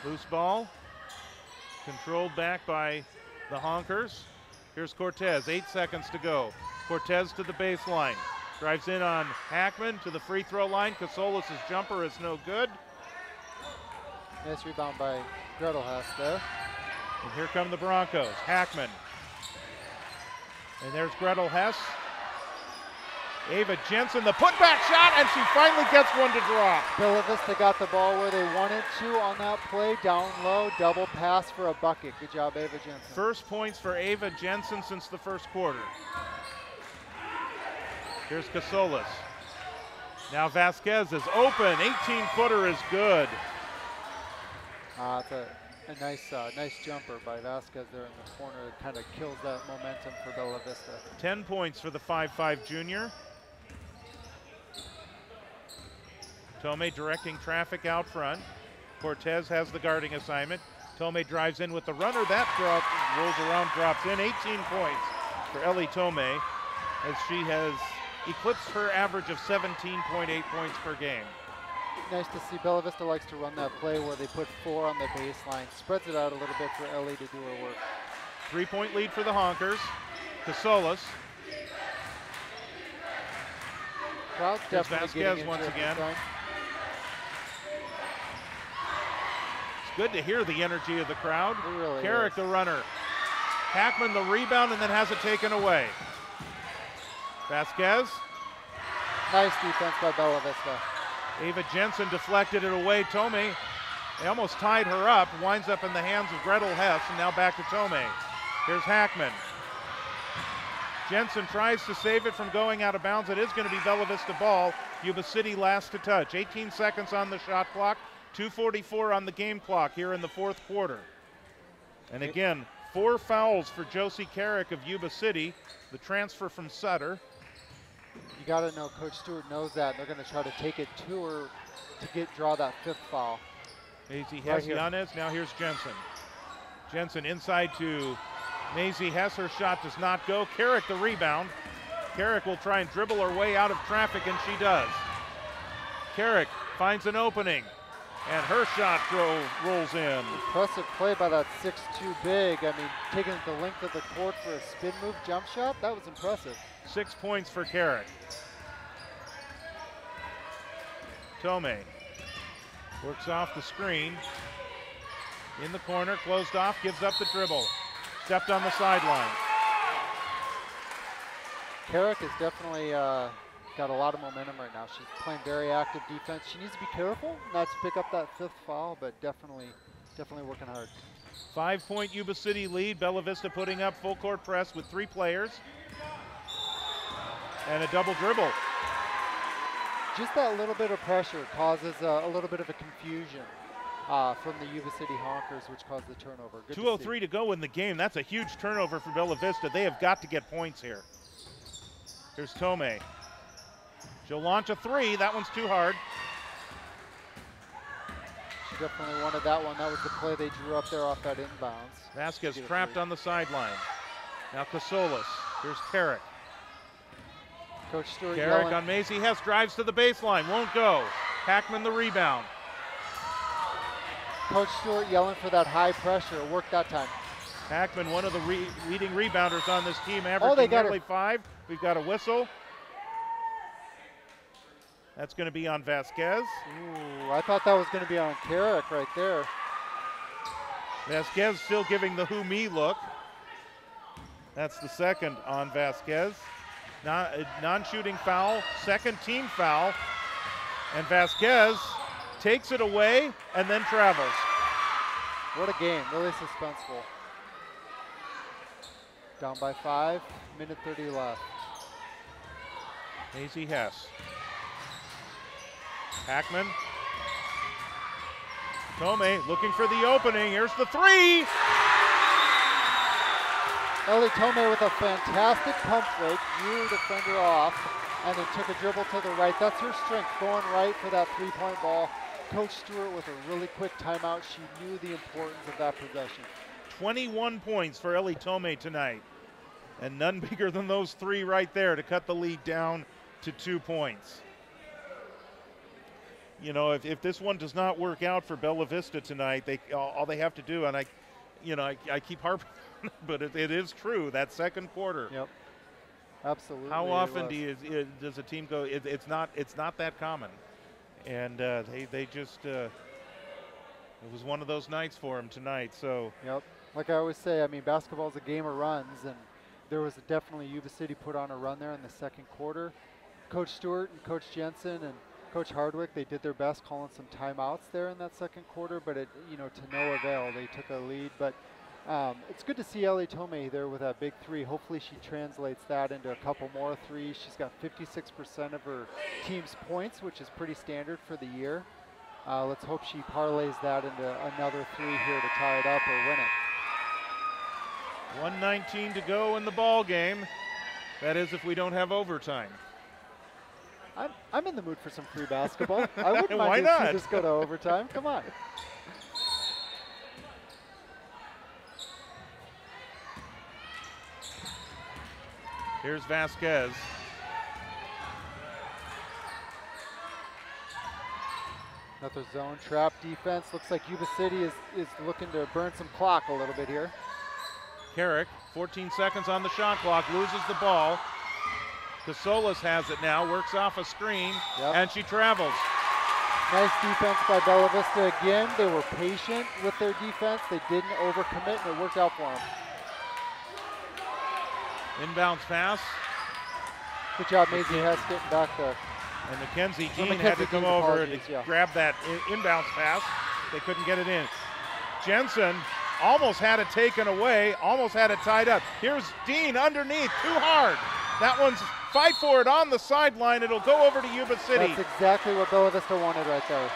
Loose ball. Controlled back by the Honkers. Here's Cortez, 8 seconds to go. Cortez to the baseline. Drives in on Hackman to the free throw line. Casolas' jumper is no good. Nice rebound by Gretelhaus there. And here come the Broncos. Hackman. And there's Gretelhaus. Ava Jensen, the putback shot, and she finally gets one to drop. Bella Vista got the ball where they wanted to on that play, down low, double pass for a bucket. Good job, Ava Jensen. First points for Ava Jensen since the first quarter. Here's Casolas. Now Vasquez is open. 18-footer is good. It's a nice jumper by Vasquez there in the corner. It kind of kills that momentum for Bella Vista. 10 points for the 5'5 junior. Tomei directing traffic out front. Cortez has the guarding assignment. Tomei drives in with the runner. That drop rolls around, drops in. 18 points for Ellie Tomei, as she has eclipsed her average of 17.8 points per game. Nice to see. Bella Vista likes to run that play where they put 4 on the baseline. Spreads it out a little bit for Ellie to do her work. 3-point lead for the Honkers. Casolas. Crowd's definitely Vasquez once again. It's good to hear the energy of the crowd. It really Carrick is. the runner. Hackman the rebound and then has it taken away. Vasquez. Nice defense by Bella Vista. Ava Jensen deflected it away. Tomei, they almost tied her up. Winds up in the hands of Gretel Hess, and now back to Tomei. Here's Hackman. Jensen tries to save it from going out of bounds. It is going to be Bella Vista ball. Yuba City last to touch. 18 seconds on the shot clock. 2:44 on the game clock here in the fourth quarter. And again, 4 fouls for Josie Carrick of Yuba City, the transfer from Sutter. You got to know Coach Stewart knows that. They're going to try to take it to her to draw that 5th foul. Maisie Hess, Yanez. Now here's Jensen. Jensen inside to Maisie Hess. Her shot does not go. Carrick the rebound. Carrick will try and dribble her way out of traffic, and she does. Carrick finds an opening, and her shot rolls in. Impressive play by that 6'2" big. I mean, taking the length of the court for a spin move jump shot, that was impressive. 6 points for Carrick. Tomei works off the screen. In the corner, closed off, gives up the dribble. Stepped on the sideline. Carrick has definitely got a lot of momentum right now. She's playing very active defense. She needs to be careful not to pick up that 5th foul, but definitely working hard. 5-point Yuba City lead. Bella Vista putting up full court press with 3 players. And a double dribble. Just that little bit of pressure causes a little bit of a confusion from the Yuba City Honkers, which caused the turnover. 2:03 to go in the game. That's a huge turnover for Bella Vista. They have got to get points here. Here's Tomei. She'll launch a 3. That one's too hard. definitely wanted that one. That was the play they drew up there off that inbounds. Vasquez trapped on the sideline. Now Casolas. Here's Carrick. Coach Stewart Carrick yelling. on Maisie Hess, drives to the baseline, won't go. Hackman the rebound. Coach Stewart yelling for that high pressure. It worked that time. Hackman, one of the leading rebounders on this team, they averaging got nearly 5. We've got a whistle. That's going to be on Vasquez. Ooh, I thought that was going to be on Carrick right there. Vasquez still giving the who me look. That's the second on Vasquez. Non-shooting foul, second team foul. And Vasquez takes it away and then travels. What a game, really suspenseful. Down by 5, minute 30 left. Maisie Hess. Hackman. Tomei looking for the opening. Here's the 3. Ellie Tomei with a fantastic pump fake, drew the defender off, and then took a dribble to the right. That's her strength, going right for that three-point ball. Coach Stewart with a really quick timeout. She knew the importance of that possession. 21 points for Ellie Tomei tonight. And none bigger than those 3 right there to cut the lead down to 2 points. You know, if this one does not work out for Bella Vista tonight, all they have to do, and I keep harping, but it is true, that second quarter. Yep, absolutely. How often does a team go? It's not that common, and they just it was one of those nights for them tonight. So yep, like I always say, I mean, basketball is a game of runs, and there was definitely Yuba City put on a run there in the second quarter. Coach Stewart and Coach Jensen and Coach Hardwick, they did their best calling some timeouts there in that second quarter, but to no avail. They took a lead, but it's good to see Ellie Tomei there with that big 3. Hopefully she translates that into a couple more threes. She's got 56% of her team's points, which is pretty standard for the year. Let's hope she parlays that into another 3 here to tie it up or win it. 1:19 to go in the ball game. That is if we don't have overtime. I'm in the mood for some free basketball. I wouldn't Why mind not? to see this go to overtime. Come on. Here's Vasquez. Another zone trap defense. Looks like Yuba City is looking to burn some clock a little bit here. Carrick, 14 seconds on the shot clock, loses the ball. Casolas has it now, works off a screen, and she travels. Nice defense by Bella Vista again. They were patient with their defense. They didn't overcommit, and it worked out for them. Inbounds pass. Good job, Maisie Hess getting back there. And Mackenzie Dean had to come over and grab that inbounds pass. They couldn't get it in. Jensen almost had it taken away, almost had it tied up. Here's Dean underneath, too hard. That one's fight for it on the sideline. It'll go over to Yuba City. That's exactly what Bella Vista wanted right there.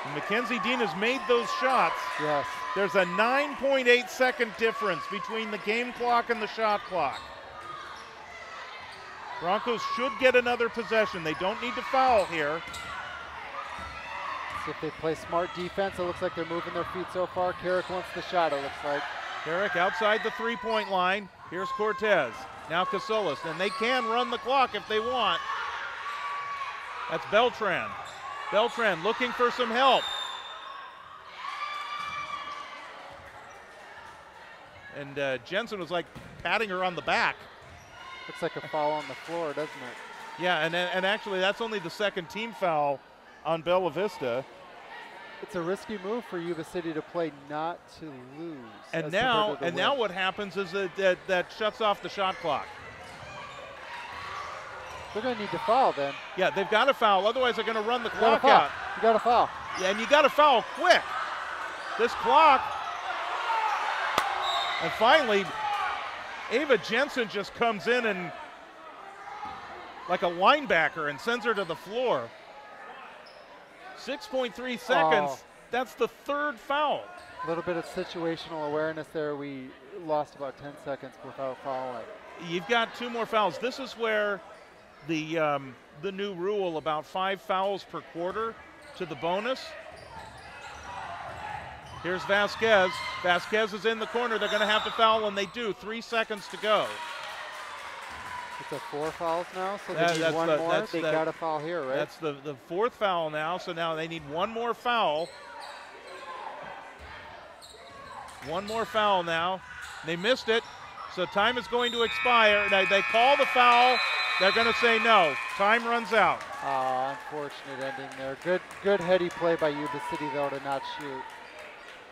And Mackenzie Dean has made those shots. Yes. There's a 9.8 second difference between the game clock and the shot clock. Broncos should get another possession. They don't need to foul here. See if they play smart defense. It looks like they're moving their feet so far. Carrick wants the shot, it looks like. Carrick outside the three-point line. Here's Cortez. Now Casolas. And they can run the clock if they want. That's Beltran. Beltran looking for some help. And Jensen was like patting her on the back. Looks like a foul on the floor, doesn't it? Yeah, and actually that's only the second team foul on Bella Vista. It's a risky move for Yuba City to play not to lose. And now what happens is that shuts off the shot clock. They're going to need to foul then. Yeah, they've got to foul, otherwise they're going to run the clock out. You got to foul. Yeah, and you got to foul quick. This clock. And finally, Ava Jensen just comes in and like a linebacker and sends her to the floor. 6.3 seconds. Oh. That's the third foul. A little bit of situational awareness there. We lost about 10 seconds without fouling. You've got 2 more fouls. This is where the new rule about 5 fouls per quarter to the bonus. Here's Vasquez. Vasquez is in the corner. They're going to have to foul, and they do. 3 seconds to go. It's a 4 fouls now, so they need one more. They got to foul here, right? That's the 4th foul now, so now they need one more foul. One more foul now. They missed it, so time is going to expire. They call the foul. They're going to say no. Time runs out. Unfortunate ending there. Good heady play by Yuba City, though, to not shoot.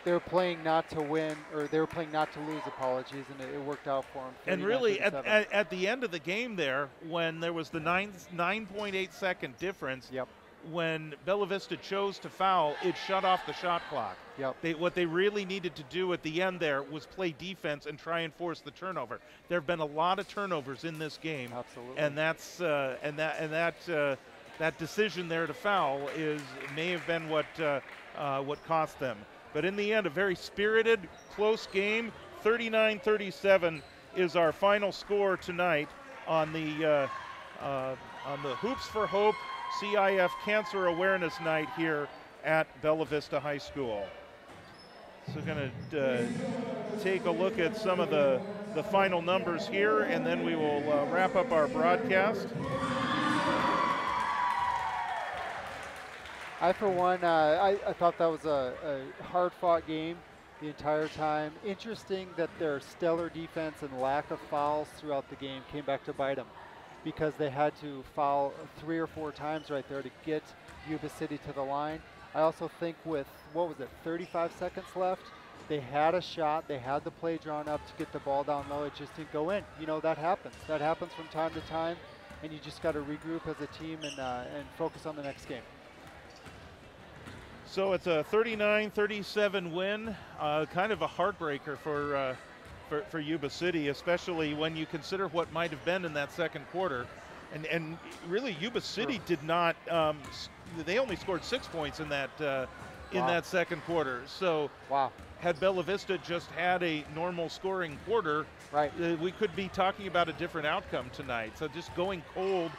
They were playing not to win, or they were playing not to lose, apologies, and it worked out for them. And really, at the end of the game there, when there was the 9.8 second difference, yep. When Bella Vista chose to foul, it shut off the shot clock. Yep. What they really needed to do at the end there was play defense and try and force the turnover. There have been a lot of turnovers in this game. Absolutely. And that's that decision there to foul may have been what cost them. But in the end, a very spirited, close game. 39-37 is our final score tonight on the Hoops for Hope CIF Cancer Awareness Night here at Bella Vista High School. So going to take a look at some of the final numbers here, and then we will wrap up our broadcast. For one, I thought that was a hard-fought game the entire time. Interesting that their stellar defense and lack of fouls throughout the game came back to bite them, because they had to foul 3 or 4 times right there to get Yuba City to the line. I also think with, 35 seconds left, they had a shot, they had the play drawn up to get the ball down low, it just didn't go in. You know, that happens. That happens from time to time, and you just got to regroup as a team and focus on the next game. So it's a 39-37 win, kind of a heartbreaker for Yuba City, especially when you consider what might have been in that second quarter. And really, Yuba City did not, they only scored 6 points in that that second quarter. So had Bella Vista just had a normal scoring quarter, we could be talking about a different outcome tonight. So just going cold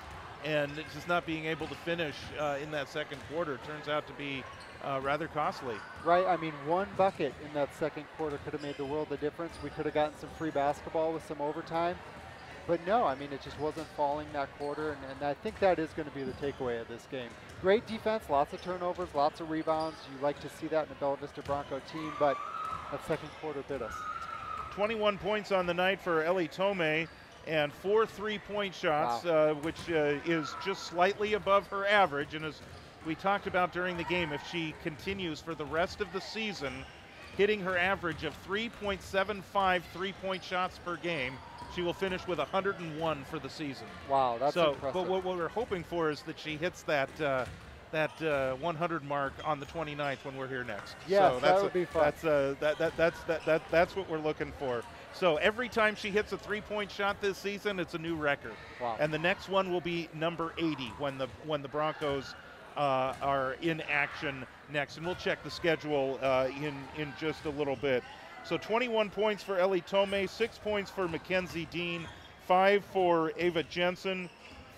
and just not being able to finish in that second quarter turns out to be rather costly. Right, I mean, one bucket in that second quarter could have made the world of difference. We could have gotten some free basketball with some overtime. But no, I mean, it just wasn't falling that quarter, and I think that is going to be the takeaway of this game. Great defense, lots of turnovers, lots of rebounds. You like to see that in a Bella Vista Bronco team, but that second quarter bit us. 21 points on the night for Ellie Tomei, and 4 3-point shots, which is just slightly above her average. And as we talked about during the game, if she continues for the rest of the season, hitting her average of 3.75 3-point shots per game, she will finish with 101 for the season. Wow, that's impressive. But what we're hoping for is that she hits that 100 mark on the 29th when we're here next. Yes, so that would be fun. That's what we're looking for. So every time she hits a 3-point shot this season, it's a new record. Wow. And the next one will be number 80 when the Broncos are in action next. And we'll check the schedule in just a little bit. So 21 points for Ellie Tomei, 6 points for Mackenzie Dean, 5 for Ava Jensen,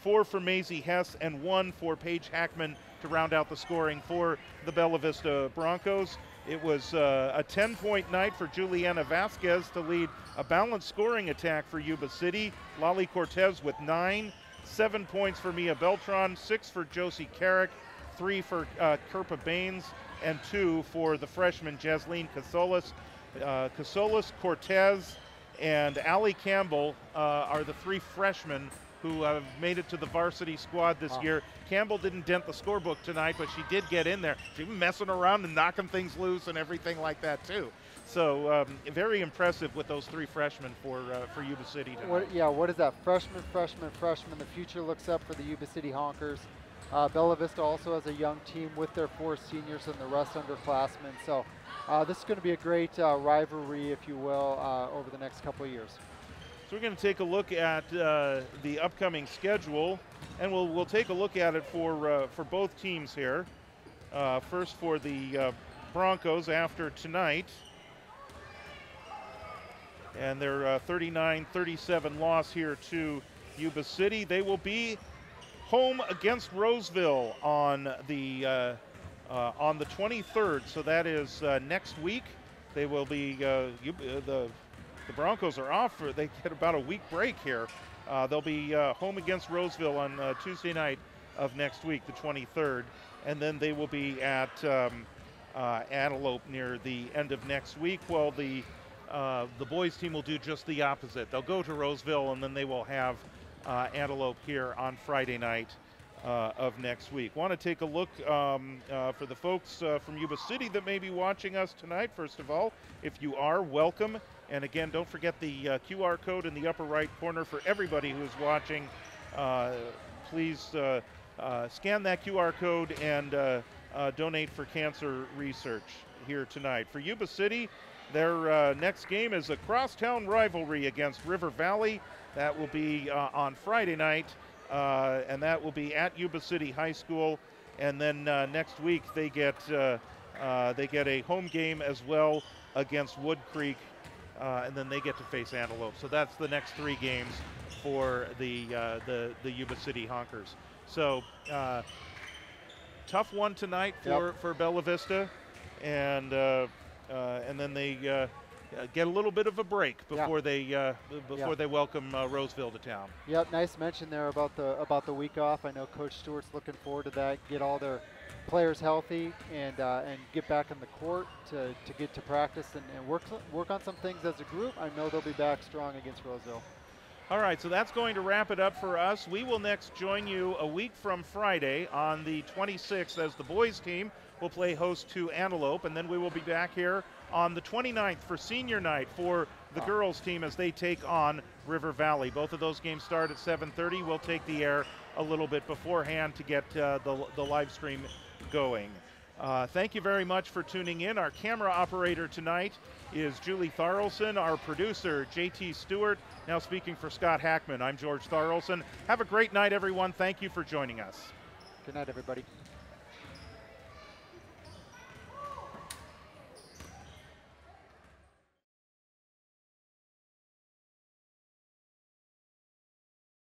4 for Maisie Hess, and 1 for Paige Hackman to round out the scoring for the Bella Vista Broncos. It was a 10-point night for Juliana Vasquez to lead a balanced scoring attack for Yuba City. Lali Cortez with 9, 7 points for Mia Beltran, 6 for Josie Carrick, 3 for Kerpa Baines, and 2 for the freshman Jasleen Casolas. Casolas, Cortez, and Allie Campbell are the 3 freshmen who have made it to the varsity squad this year. Campbell didn't dent the scorebook tonight, but she did get in there. She was messing around and knocking things loose and everything like that too. So very impressive with those 3 freshmen for Yuba City tonight. What is that? Freshman. The future looks up for the Yuba City Honkers. Bella Vista also has a young team with their 4 seniors and the rest underclassmen. So this is going to be a great rivalry, if you will, over the next couple of years. So we're going to take a look at the upcoming schedule, and we'll take a look at it for both teams here. First for the Broncos after tonight, and their 39-37 loss here to Yuba City. They will be home against Roseville on the On the 23rd, so that is next week, they will be, the Broncos are off, they get about a week break here. They'll be home against Roseville on Tuesday night of next week, the 23rd, and then they will be at Antelope near the end of next week. Well, the boys team will do just the opposite. They'll go to Roseville, and then they will have Antelope here on Friday night of next week. Want to take a look for the folks from Yuba City that may be watching us tonight. First of all, if you are, welcome. And again, don't forget the QR code in the upper right corner for everybody who's watching. Please scan that QR code and donate for cancer research here tonight. For Yuba City, their next game is a crosstown rivalry against River Valley. That will be on Friday night, and that will be at Yuba City High School. And then next week they get a home game as well against Wood Creek, and then they get to face Antelope. So that's the next 3 games for the Yuba City Honkers. So tough one tonight for Bella Vista, and then they get a little bit of a break before they welcome Roseville to town. Yep, nice mention there about the week off. I know Coach Stewart's looking forward to that. Get all their players healthy and get back on the court to get to practice and work on some things as a group. I know they'll be back strong against Roseville. All right, so that's going to wrap it up for us. We will next join you a week from Friday on the 26th as the boys team will play host to Antelope, and then we will be back here on the 29th for senior night for the girls team as they take on River Valley. Both of those games start at 7:30. We'll take the air a little bit beforehand to get the live stream going. Thank you very much for tuning in. Our camera operator tonight is Julie Tharlson. Our producer, JT Stewart. Now speaking for Scott Hackman, I'm George Tharlson. Have a great night, everyone. Thank you for joining us. Good night, everybody.